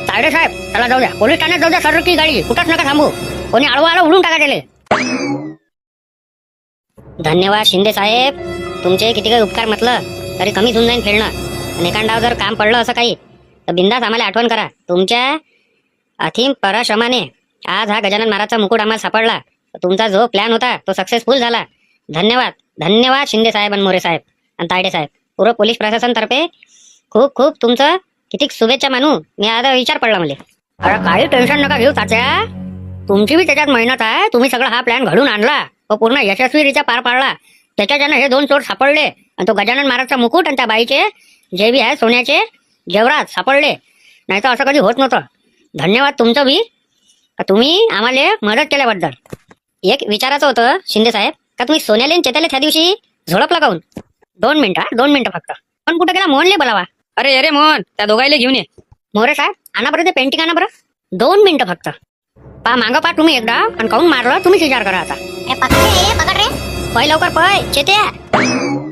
तायडे साहेब चला जाऊ द्या, पोलीस ठाण्यात जाऊ द्या. सर की गाडी कुठंच नका थांबू. कोणी आडवा आलं उडून टाका त्याले. धन्यवाद शिंदे साहेब, तुमचे किती काही उपकार म्हटलं तरी कमीच होऊन जाईन फेडणं. आणि एखाद्यावर जर काम पडलं असं काही तर बिंदास आम्हाला आठवण करा. तुमच्या अथीम पराश्रमाने आज हा गजानन महाराजचा मुकुट आम्हाला सापडला. तुमचा जो प्लॅन होता तो सक्सेसफुल झाला. धन्यवाद धन्यवाद शिंदे साहेब आणि मोरे साहेब आणि तायडे साहेब. पूर्ण पोलीस प्रशासनातर्फे खूप खूप तुमचं किती शुभेच्छा मानू. मी आता विचार पडला मला. अरे काही टेन्शन नका घेऊ तात्या, तुमची बी त्याच्यात मेहनत आहे. तुम्ही सगळा हा प्लॅन घडून आणला व पूर्ण यशस्वीरित्या पार पाडला. त्याच्याच्यानं हे 2 चोर सापडले आणि तो गजानन महाराजचा मुकुट आणि त्या बाईचे जे बी आहे सोन्याचे जेवरात सापडले. नाही तर असं कधी होत नव्हतं. धन्यवाद तुमचं बी, तुम्ही आम्हाला मदत केल्याबद्दल. एक विचारायचं होतं शिंदे साहेब, का तुम्ही सोन्याले आणि चेताले त्या दिवशी झोडपला काऊन? 2 मिनिटं फक्त. पण कुठे गेला? मोहनले बोलावा. अरे मोहन, त्या दोघायला घेऊन ये. मोरे साहेब आणा बरं ते पेंटिंग आणा बरं. 2 मिनिटं फक्त. मागं पा तुम्ही एकदा आणि काऊन मारलं तुम्हीच विचार करा आता. पकड रे, पकड रे. पै लवकर पै चेत्या.